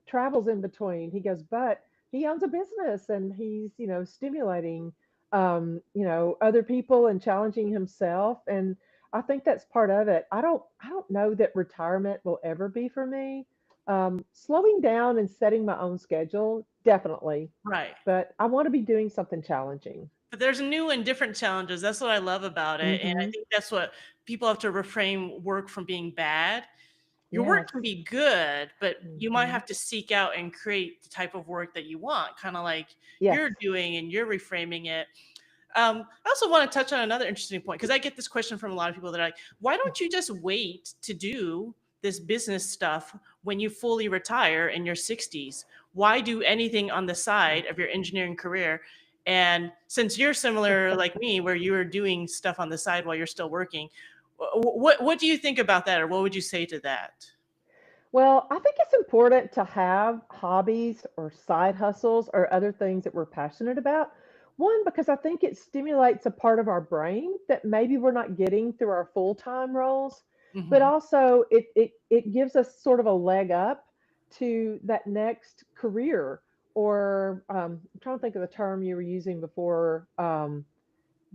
travels in between. He goes, but he owns a business and he's, stimulating, other people and challenging himself. And I think that's part of it. I don't know that retirement will ever be for me. Slowing down and setting my own schedule, definitely. Right. But I want to be doing something challenging. But there's new and different challenges. That's what I love about it. And I Hmm. think that's what people have to reframe work from being bad. Your work Yes. can be good, but you might Hmm. have to seek out and create the type of work that you want, kind of like Yes. you're doing and you're reframing it. I also want to touch on another interesting point because I get this question from a lot of people that are like, why don't you just wait to do this business stuff when you fully retire in your 60s? Why do anything on the side of your engineering career? And since you're similar like me, where you are doing stuff on the side while you're still working, what do you think about that, or what would you say to that? Well, I think it's important to have hobbies or side hustles or other things that we're passionate about. One, because I think it stimulates a part of our brain that maybe we're not getting through our full time roles. but Hmm. also it gives us sort of a leg up to that next career. Or I'm trying to think of the term you were using before,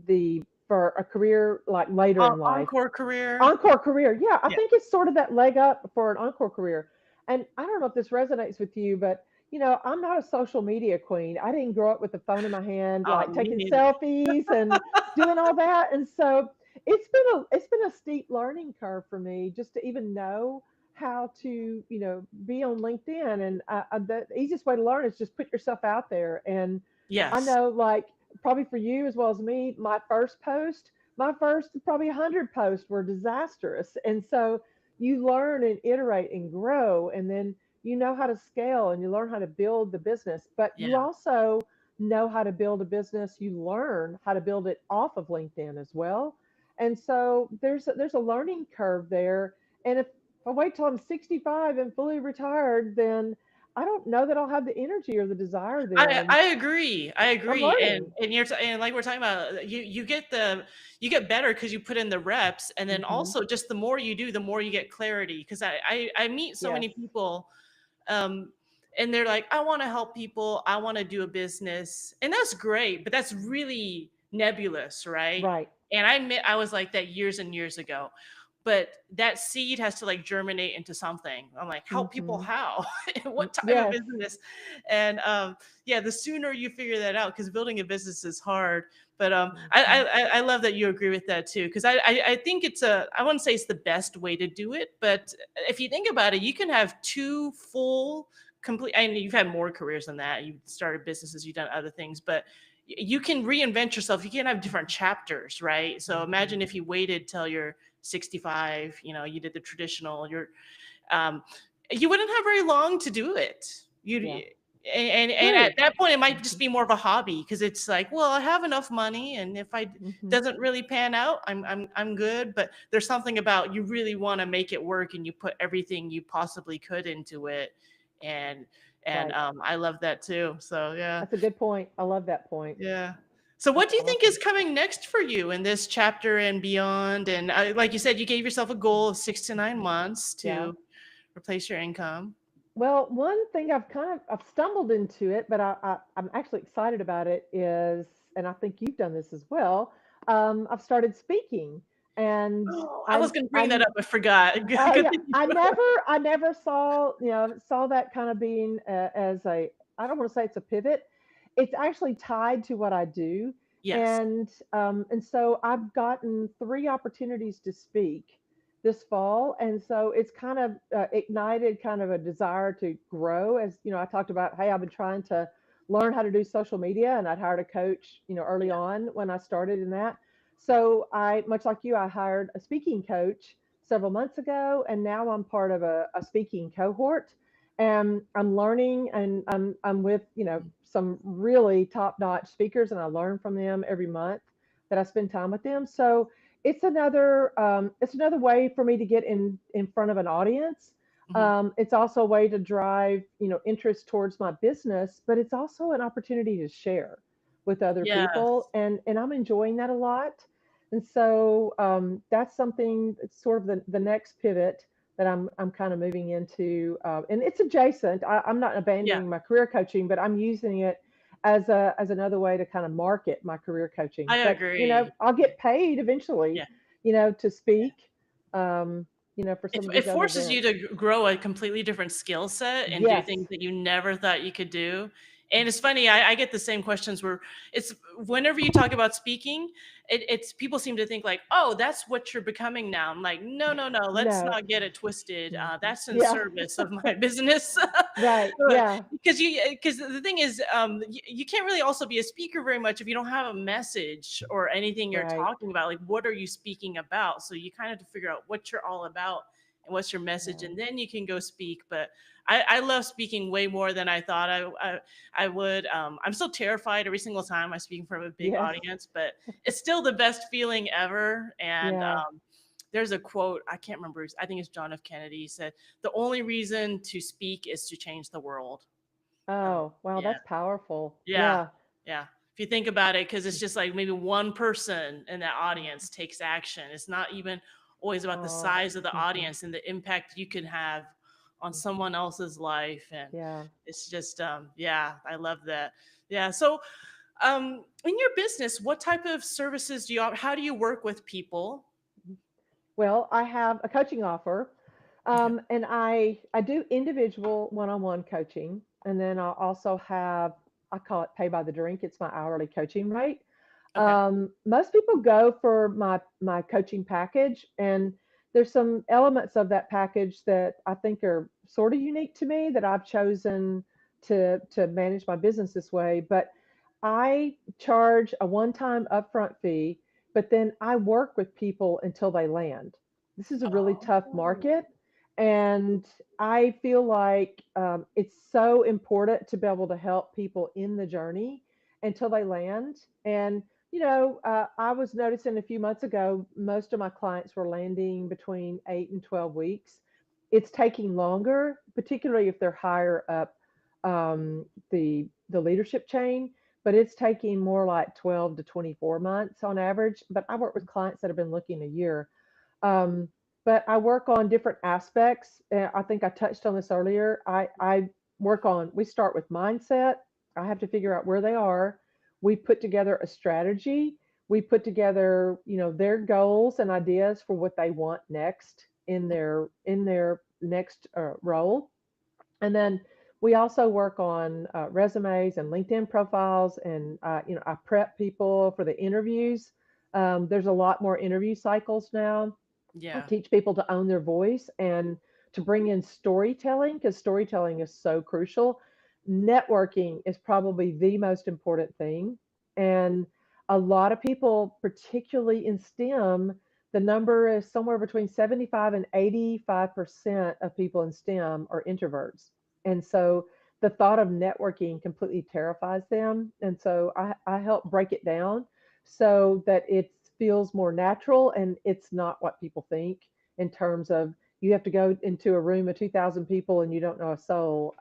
the for a career like later in life. Encore career. Encore career. Yeah, I Yeah. think it's sort of that leg up for an encore career. And I don't know if this resonates with you, but I'm not a social media queen. I didn't grow up with the phone in my hand, Oh, like me taking neither. selfies and doing all that. And so it's been a steep learning curve for me just to even know how to, be on LinkedIn. And the easiest way to learn is just put yourself out there. And I Yes. know, like, probably for you as well as me, my first probably 100 posts were disastrous. And so you learn and iterate and grow, and then you know how to scale and you learn how to build the business. But you Yeah. also know how to build a business. You learn how to build it off of LinkedIn as well. And so there's a learning curve there. And if I wait till I'm 65 and fully retired, then I don't know that I'll have the energy or the desire I then. I agree. I I'm agree. And learning. and like we're talking about, you get better because you put in the reps, and then Hmm. also just the more you do, the more you get clarity. Because I meet so Yes. many people, um, and they're like, I want to help people, I want to do a business, and that's great, but that's really nebulous, right? Right. And I admit I was like that years and years ago. But that seed has to like germinate into something. I'm like, help people Hmm. how? What type of Yes. business? And yeah, the sooner you figure that out, because building a business is hard. But Hmm. I love that you agree with that too, because I think I wouldn't say it's the best way to do it, but if you think about it, you can have two full complete. I mean, you've had more careers than that. You've started businesses, you've done other things, but you can reinvent yourself. You can have different chapters, right? So Hmm. imagine if you waited till you're 65, you did the traditional, um, you wouldn't have very long to do it. Yeah. You and at True. that point, it might just Hmm. be more of a hobby because it's like, well, I have enough money, and if I Hmm. doesn't really pan out, I'm good. But there's something about you really want to make it work, and you put everything you possibly could into it, and Right. I love that too. So yeah, That's a good point. I love that point. yeah. So, what That's do you think is awesome. coming next for you in this chapter and beyond? And like you said, you gave yourself a goal of 6 to 9 months Yeah. to replace your income. Well, one thing I've stumbled into it, but I'm actually excited about it is, and I think you've done this as well. I've started speaking, and Oh, I I was going to bring that I up. I forgot. Good, oh good yeah, thing you I never saw that kind of being, as a, I don't want to say it's a pivot. It's actually tied to what I do. Yes. And so I've gotten 3 opportunities to speak this fall, and so it's kind of ignited kind of a desire to grow. As you know, I talked about, hey, I've been trying to learn how to do social media, and I'd hired a coach, early Yeah. on when I started in that. So much like you, I hired a speaking coach several months ago, and now I'm part of a speaking cohort, and I'm learning, and I'm with some really top notch speakers, and I learn from them every month that I spend time with them. So it's another way for me to get in front of an audience. Hmm. It's also a way to drive interest towards my business, but it's also an opportunity to share with other people, Yes. and I'm enjoying that a lot. And so that's something that's sort of the next pivot that I'm kind of moving into, and it's adjacent. I'm not Yeah. abandoning my career coaching, but I'm using it as another way to kind of market my career coaching. I But agree. I'll get paid eventually, Yeah. to speak, um, for It some of it these other forces you events. to grow a completely different skill set and do things Yes. that you never thought you could do. And it's funny, I get the same questions where it's whenever you talk about speaking, it's people seem to think like, oh, that's what you're becoming now. I'm like, no, no, no, let's No. not get it twisted. Mhm. That's in Yeah. service of my business. Right. Yeah. Because the thing is, you can't really also be a speaker very much if you don't have a message or anything you're Right. talking about. Like, what are you speaking about? So you kind of have to figure out what you're all about and what's your message, Yeah. and then you can go speak. But I love speaking way more than I thought I would. I'm still terrified every single time I speak in front of a big Yes. audience, but it's still the best feeling ever. And Yeah. there's a quote, I can't remember, I think it's John F. Kennedy. He said, the only reason to speak is to change the world. Oh, wow, Yeah. that's powerful. Yeah. Yeah. Yeah. If you think about it, because it's just like maybe one person in that audience takes action. It's not even always about the Oh, size of the mhm, audience and the impact you can have on someone else's life. And yeah. it's just, yeah, I love that. Yeah. So, in your business, what type of services do you, how do you work with people? Well, I have a coaching offer, Okay. and I do individual one-on-one coaching, and then I also have, I call it pay by the drink. It's my hourly coaching rate. Okay. Most people go for my coaching package, and there's some elements of that package that I think are sort of unique to me that I've chosen to manage my business this way. But I charge a one-time upfront fee, but then I work with people until they land. This is a really tough Oh, market, and I feel like it's so important to be able to help people in the journey until they land. And I was noticing a few months ago, most of my clients were landing between 8 and 12 weeks. It's taking longer, particularly if they're higher up the leadership chain, but it's taking more like 12 to 24 months on average. But I work with clients that have been looking a year. Um, but I work on different aspects. I think I touched on this earlier. I work on, we start with mindset. I have to figure out where they are. We put together a strategy. We put together, their goals and ideas for what they want next in their next role. And then we also work on resumes and LinkedIn profiles, and I prep people for the interviews. There's a lot more interview cycles now. I yeah. teach people to own their voice and to bring in storytelling, because storytelling is so crucial. Networking is probably the most important thing. And a lot of people, particularly in STEM, the number is somewhere between 75 and 85% of people in STEM are introverts. And so the thought of networking completely terrifies them. And so I help break it down so that it feels more natural and it's not what people think in terms of you have to go into a room of 2,000 people and you don't know a soul.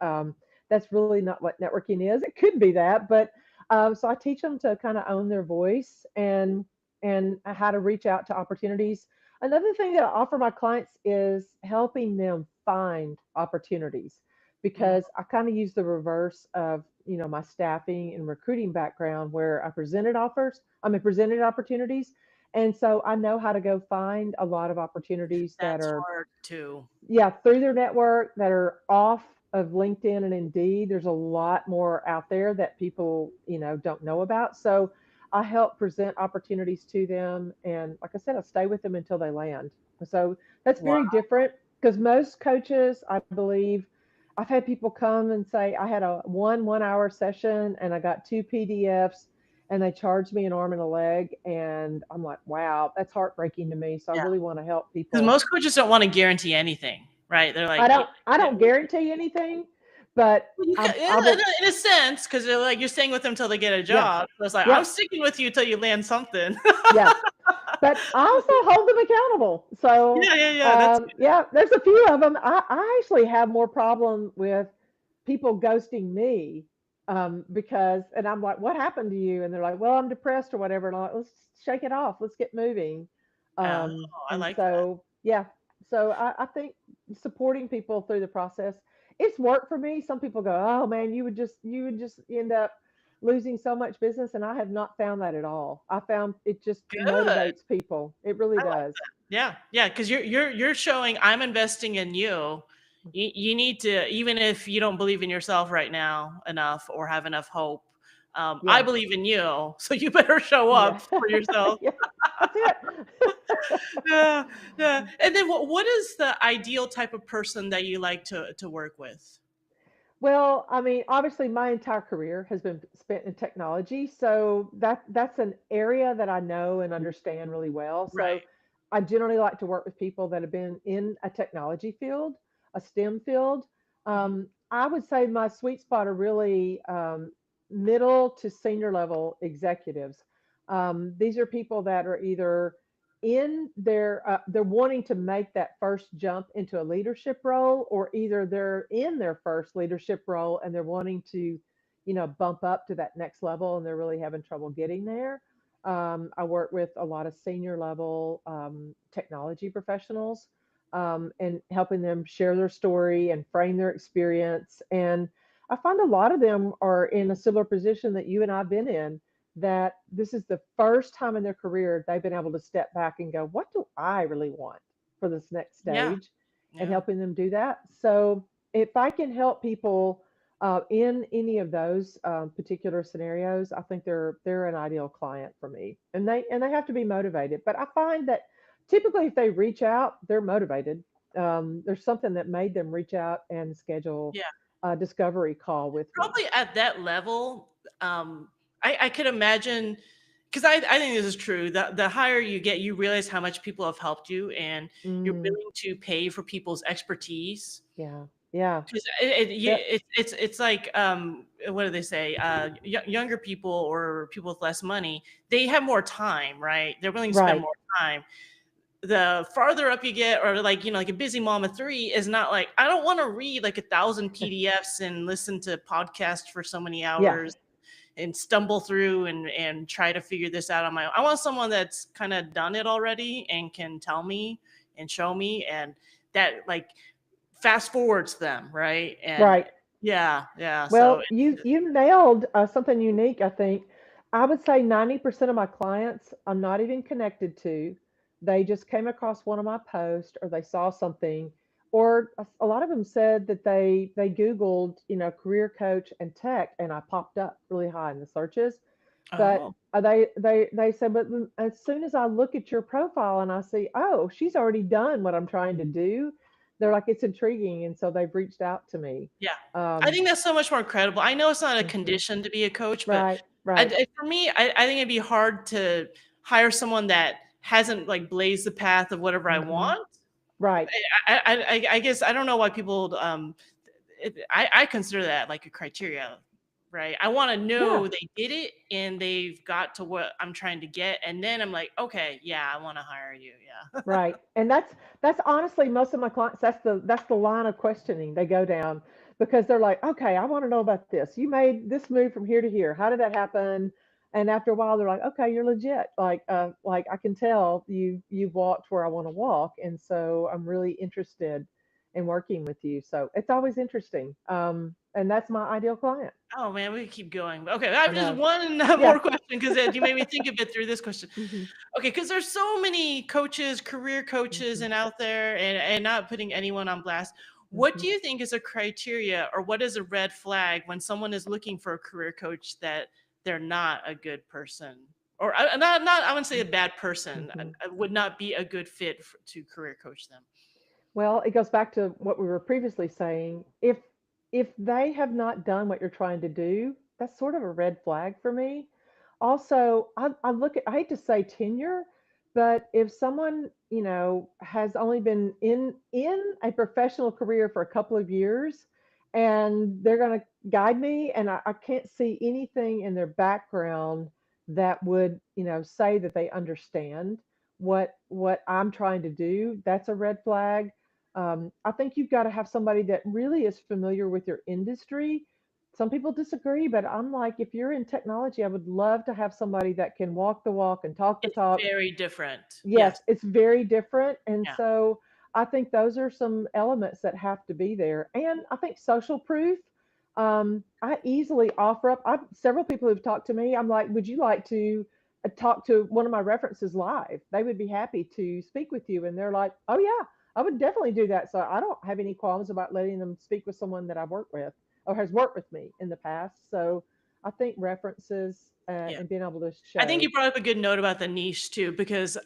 That's really not what networking is. It could be that, but so I teach them to kind of own their voice and how to reach out to opportunities. Another thing that I offer my clients is helping them find opportunities, Mm, because I kind of use the reverse of my staffing and recruiting background, where I presented opportunities, and so I know how to go find a lot of opportunities that that's are, hard too. yeah, through their network, that are off of LinkedIn and Indeed. There's a lot more out there that people, don't know about. So I help present opportunities to them. And like I said, I stay with them until they land. So that's Wow. very different, because most coaches, I believe, I've had people come and say, I had a 1 hour session and I got two PDFs and they charged me an arm and a leg. And I'm like, wow, that's heartbreaking to me. So I Yeah. really want to help Because people. most coaches don't want to guarantee anything, right? They're I like, don't I yeah, don't guarantee anything, but well, you can, I will. in a sense, because they're like, you're staying with them till they get a Yeah, job. So it's like, I'm yep, sticking with you till you land something. yeah. But I also hold them accountable. So Yeah, yeah, yeah. That's yeah, there's a few of them. I actually have more problem with people ghosting me, because, and I'm like, what happened to you? And they're like, well, I'm depressed or whatever. And I'm like, let's shake it off. Let's get moving. oh, I And like that. so yeah, so I think supporting people through the process, it's worked for me. Some people go, oh man, you would just end up losing so much business, and I have not found that at all. I found it just Good. motivates people. It really I like does. that. Yeah, yeah, because you're showing I'm investing in you. You need to, even if you don't believe in yourself right now enough or have enough hope. I Yeah. believe in you, so you better show Yeah. up for yourself. Yeah. That's it. Yeah, yeah. And then what is the ideal type of person that you like to work with? Well, I mean, obviously my entire career has been spent in technology, so that's an area that I know and understand really well. So Right. I generally like to work with people that have been in a technology field, a STEM field. Mhm. I would say my sweet spot are really middle to senior level executives. These are people that are either they're wanting to make that first jump into a leadership role, or either they're in their first leadership role and they're wanting to bump up to that next level and they're really having trouble getting there. I work with a lot of senior level technology professionals, and helping them share their story and frame their experience. And I find a lot of them are in a similar position that you and I've been in, that this is the first time in their career they've been able to step back and go, what do I really want for this next Yeah. stage? And Yeah. helping them do that. So if I can help people in any of those particular scenarios, I think they're an ideal client for me, and they have to be motivated. But I find that typically, if they reach out, they're motivated. There's something that made them reach out and schedule Yeah. a discovery call with me. Probably at that level, I could imagine, because I think this is true. The higher you get, you realize how much people have helped you, and you're Mm, willing to pay for people's expertise. yeah, yeah, Because yep, it's like, what do they say? Younger people or people with less money, they have more time, right? They're willing to spend right, more time. The farther up you get, or like, like a busy mom of three is not like, I don't want to read like 1,000 PDFs and listen to podcasts for so many yeah, hours and stumble through and try to figure this out on my own. I want someone that's kind of done it already and can tell me and show me, and that like fast forwards them, right? And right. yeah, yeah. So Well, you nailed something unique, I think. I would say 90% of my clients I'm not even connected to. They just came across one of my posts, or they saw something, or a lot of them said that they Googled, career coach and tech, and I popped up really high in the searches. But oh they said, but as soon as I look at your profile and I see, oh, she's already done what I'm trying to do, they're like, it's intriguing, and so they've reached out to me. yeah, I Um, think that's so much more credible. I know it's not a mhm. condition to be a coach, but Right, right. for me, I think it'd be hard to hire someone that hasn't like blazed the path of whatever I Mhm. want. Right. I guess I don't know why people I consider that like a criteria, right? I want to Yeah, know they did it and they've got to what I'm trying to get, and then I'm like, okay, yeah, I want to hire you. Yeah. right. And that's honestly most of my clients, that's the line of questioning they go down, because they're like, "Okay, I want to know about this. You made this move from here to here. How did that happen?" And after a while they're like, "Okay, you're legit. Like I can tell you've walked where I want to walk, and so I'm really interested in working with you." So, it's always interesting. And that's my ideal client. Oh man, we could keep going. Okay, I I have just know. one Yeah. more question because you made me think a bit through this question. Mhm. Okay, because there's so many coaches, career coaches, Mhm. and out there, and not putting anyone on blast. What Mhm. do you think is a criteria, or what is a red flag when someone is looking for a career coach that they're not a good person, or not I wouldn't say a bad person, Mhm. would not be a good fit to career coach them? Well, it goes back to what we were previously saying. If they have not done what you're trying to do, that's sort of a red flag for me. Also, I look at, I hate to say tenure, but if someone, has only been in a professional career for a couple of years, and they're going to guide me, and I can't see anything in their background that would, say that they understand what I'm trying to do, that's a red flag. I think you've got to have somebody that really is familiar with your industry. Some people disagree, but I'm like, if you're in technology, I would love to have somebody that can walk the walk and talk the It's talk. very different. Yes, Yes. it's very different. And Yeah. so I think those are some elements that have to be there. And I think social proof. I easily offer up. I've several people who've talked to me. I'm like, would you like to talk to one of my references live? They would be happy to speak with you. And they're like, oh, yeah, I would definitely do that. So I don't have any qualms about letting them speak with someone that I've worked with or has worked with me in the past. So I think references Yeah. and being able to I think show. you brought up a good note about the niche too, because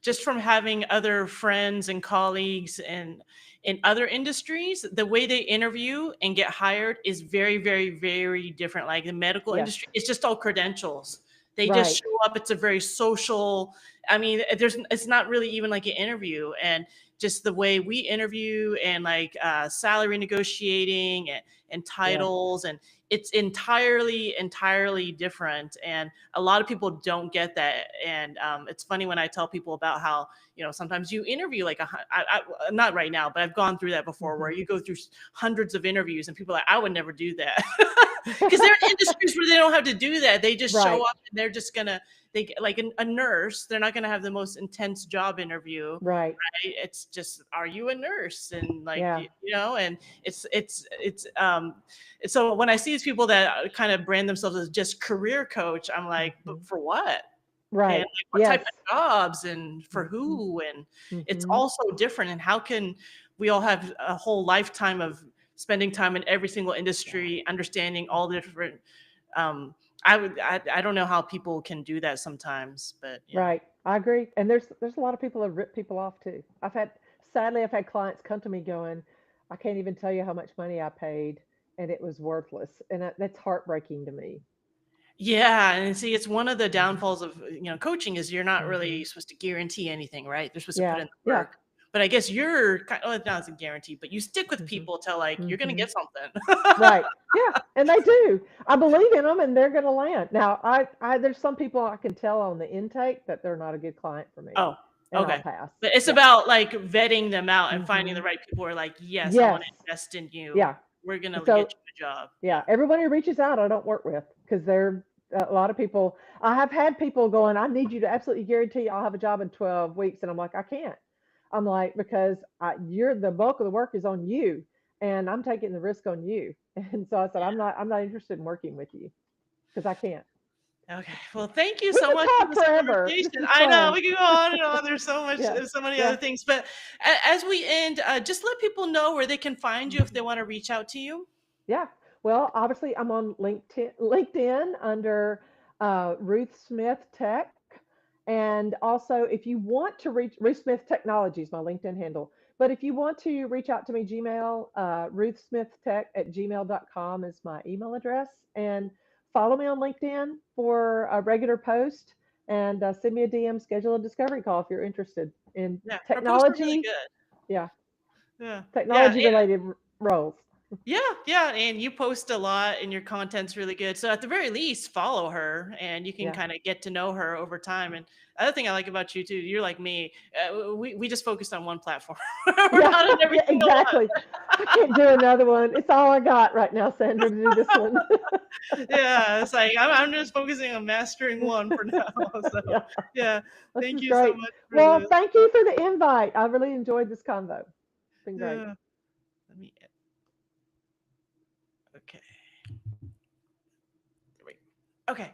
just from having other friends and colleagues and in other industries, the way they interview and get hired is very, very, very different. Like the medical industry, Yes, it's just all credentials. They just right. show up. It's a very social. I mean, it's not really even like an interview, and just the way we interview and like salary negotiating and Yes. titles, and it's entirely different, and a lot of people don't get that. And it's funny when I tell people about how, sometimes you interview like not right now, but I've gone through that before, where Mhm. you go through hundreds of interviews and people are like, I would never do that. Because there are industries where they don't have to do that. They just show Right. up and they're just gonna, like a nurse, they're not gonna have the most intense job interview. Right. It's just, are you a nurse? And like, Yeah. and so when I see these people that kind of brand themselves as just career coach, I'm like, but Mhm. for what? And Right. like, what type Yes. of jobs and for Mhm. who? And it's Mhm. all so different. And how can we all have a whole lifetime of spending time in every single industry, understanding all the different, um, I don't know how people can do that sometimes, but yeah. Right. I agree. And there's a lot of people that rip people off too. Sadly I've had clients come to me going, I can't even tell you how much money I paid and it was worthless. And that's heartbreaking to me. Yeah, and see, it's one of the Mhm. downfalls of, coaching is you're not really Mhm. supposed to guarantee anything, right? They're supposed to put Yeah. in the Yeah. work. But I guess you're kind of, well, it's not a guarantee, but you stick with Mhm. people till like you're gonna Mhm. get something. Right. Yeah, and they do. I believe in them, and they're going to land. Now, there's some people I can tell on the intake that they're not a good client for me, Oh, and I'll okay. pass. But it's Yeah. about like vetting them out and finding the Mhm. right people who are like, yes, I want Yes. to invest in you. Yeah. We're gonna And get so, you a job. yeah, Yeah. everyone who reaches out, I don't work with because they're a lot of people. I have had people going, I need you to absolutely guarantee I'll have a job in 12 weeks, and I'm like, I can't. I'm like, because you're the bulk of the work is on you, and I'm taking the risk on you. And so I said, I'm not interested in working with you because I can't. Okay. Well, thank you We so could much for talk this forever. conversation. This is I know fun. we can go on and on. There's so much, Yeah. so many other Yeah. things. But as we end, just let people know where they can find you if they Mhm. want to reach out to you. Yeah. Well, obviously, I'm on LinkedIn under Ruth Smith Tech. And also, if you want to reach Ruth Smith Technologies, my LinkedIn handle. But if you want to reach out to me, Gmail, ruthsmithtech@gmail.com is my email address. And follow me on LinkedIn for a regular post and send me a DM, schedule a discovery call if you're interested in Yeah, her posts are really technology. good. Yeah, Yeah, yeah, technology related roles. yeah, yeah. And you post a lot, and your content's really good. So at the very least, follow her, and you can Yeah. kind of get to know her over time. And other thing I like about you too, you're like me. We just focused on one platform. We're Yeah, not in every yeah, single one. exactly. I can't do another one. It's all I got right now, Sandra, to do this one. Yeah, it's like I'm just focusing on mastering one for now. So Yeah, yeah, this thank is you so great. much for Well, this. thank you for the invite. I really enjoyed this convo. It's been great. Yeah. Let me Okay. There we go. Okay.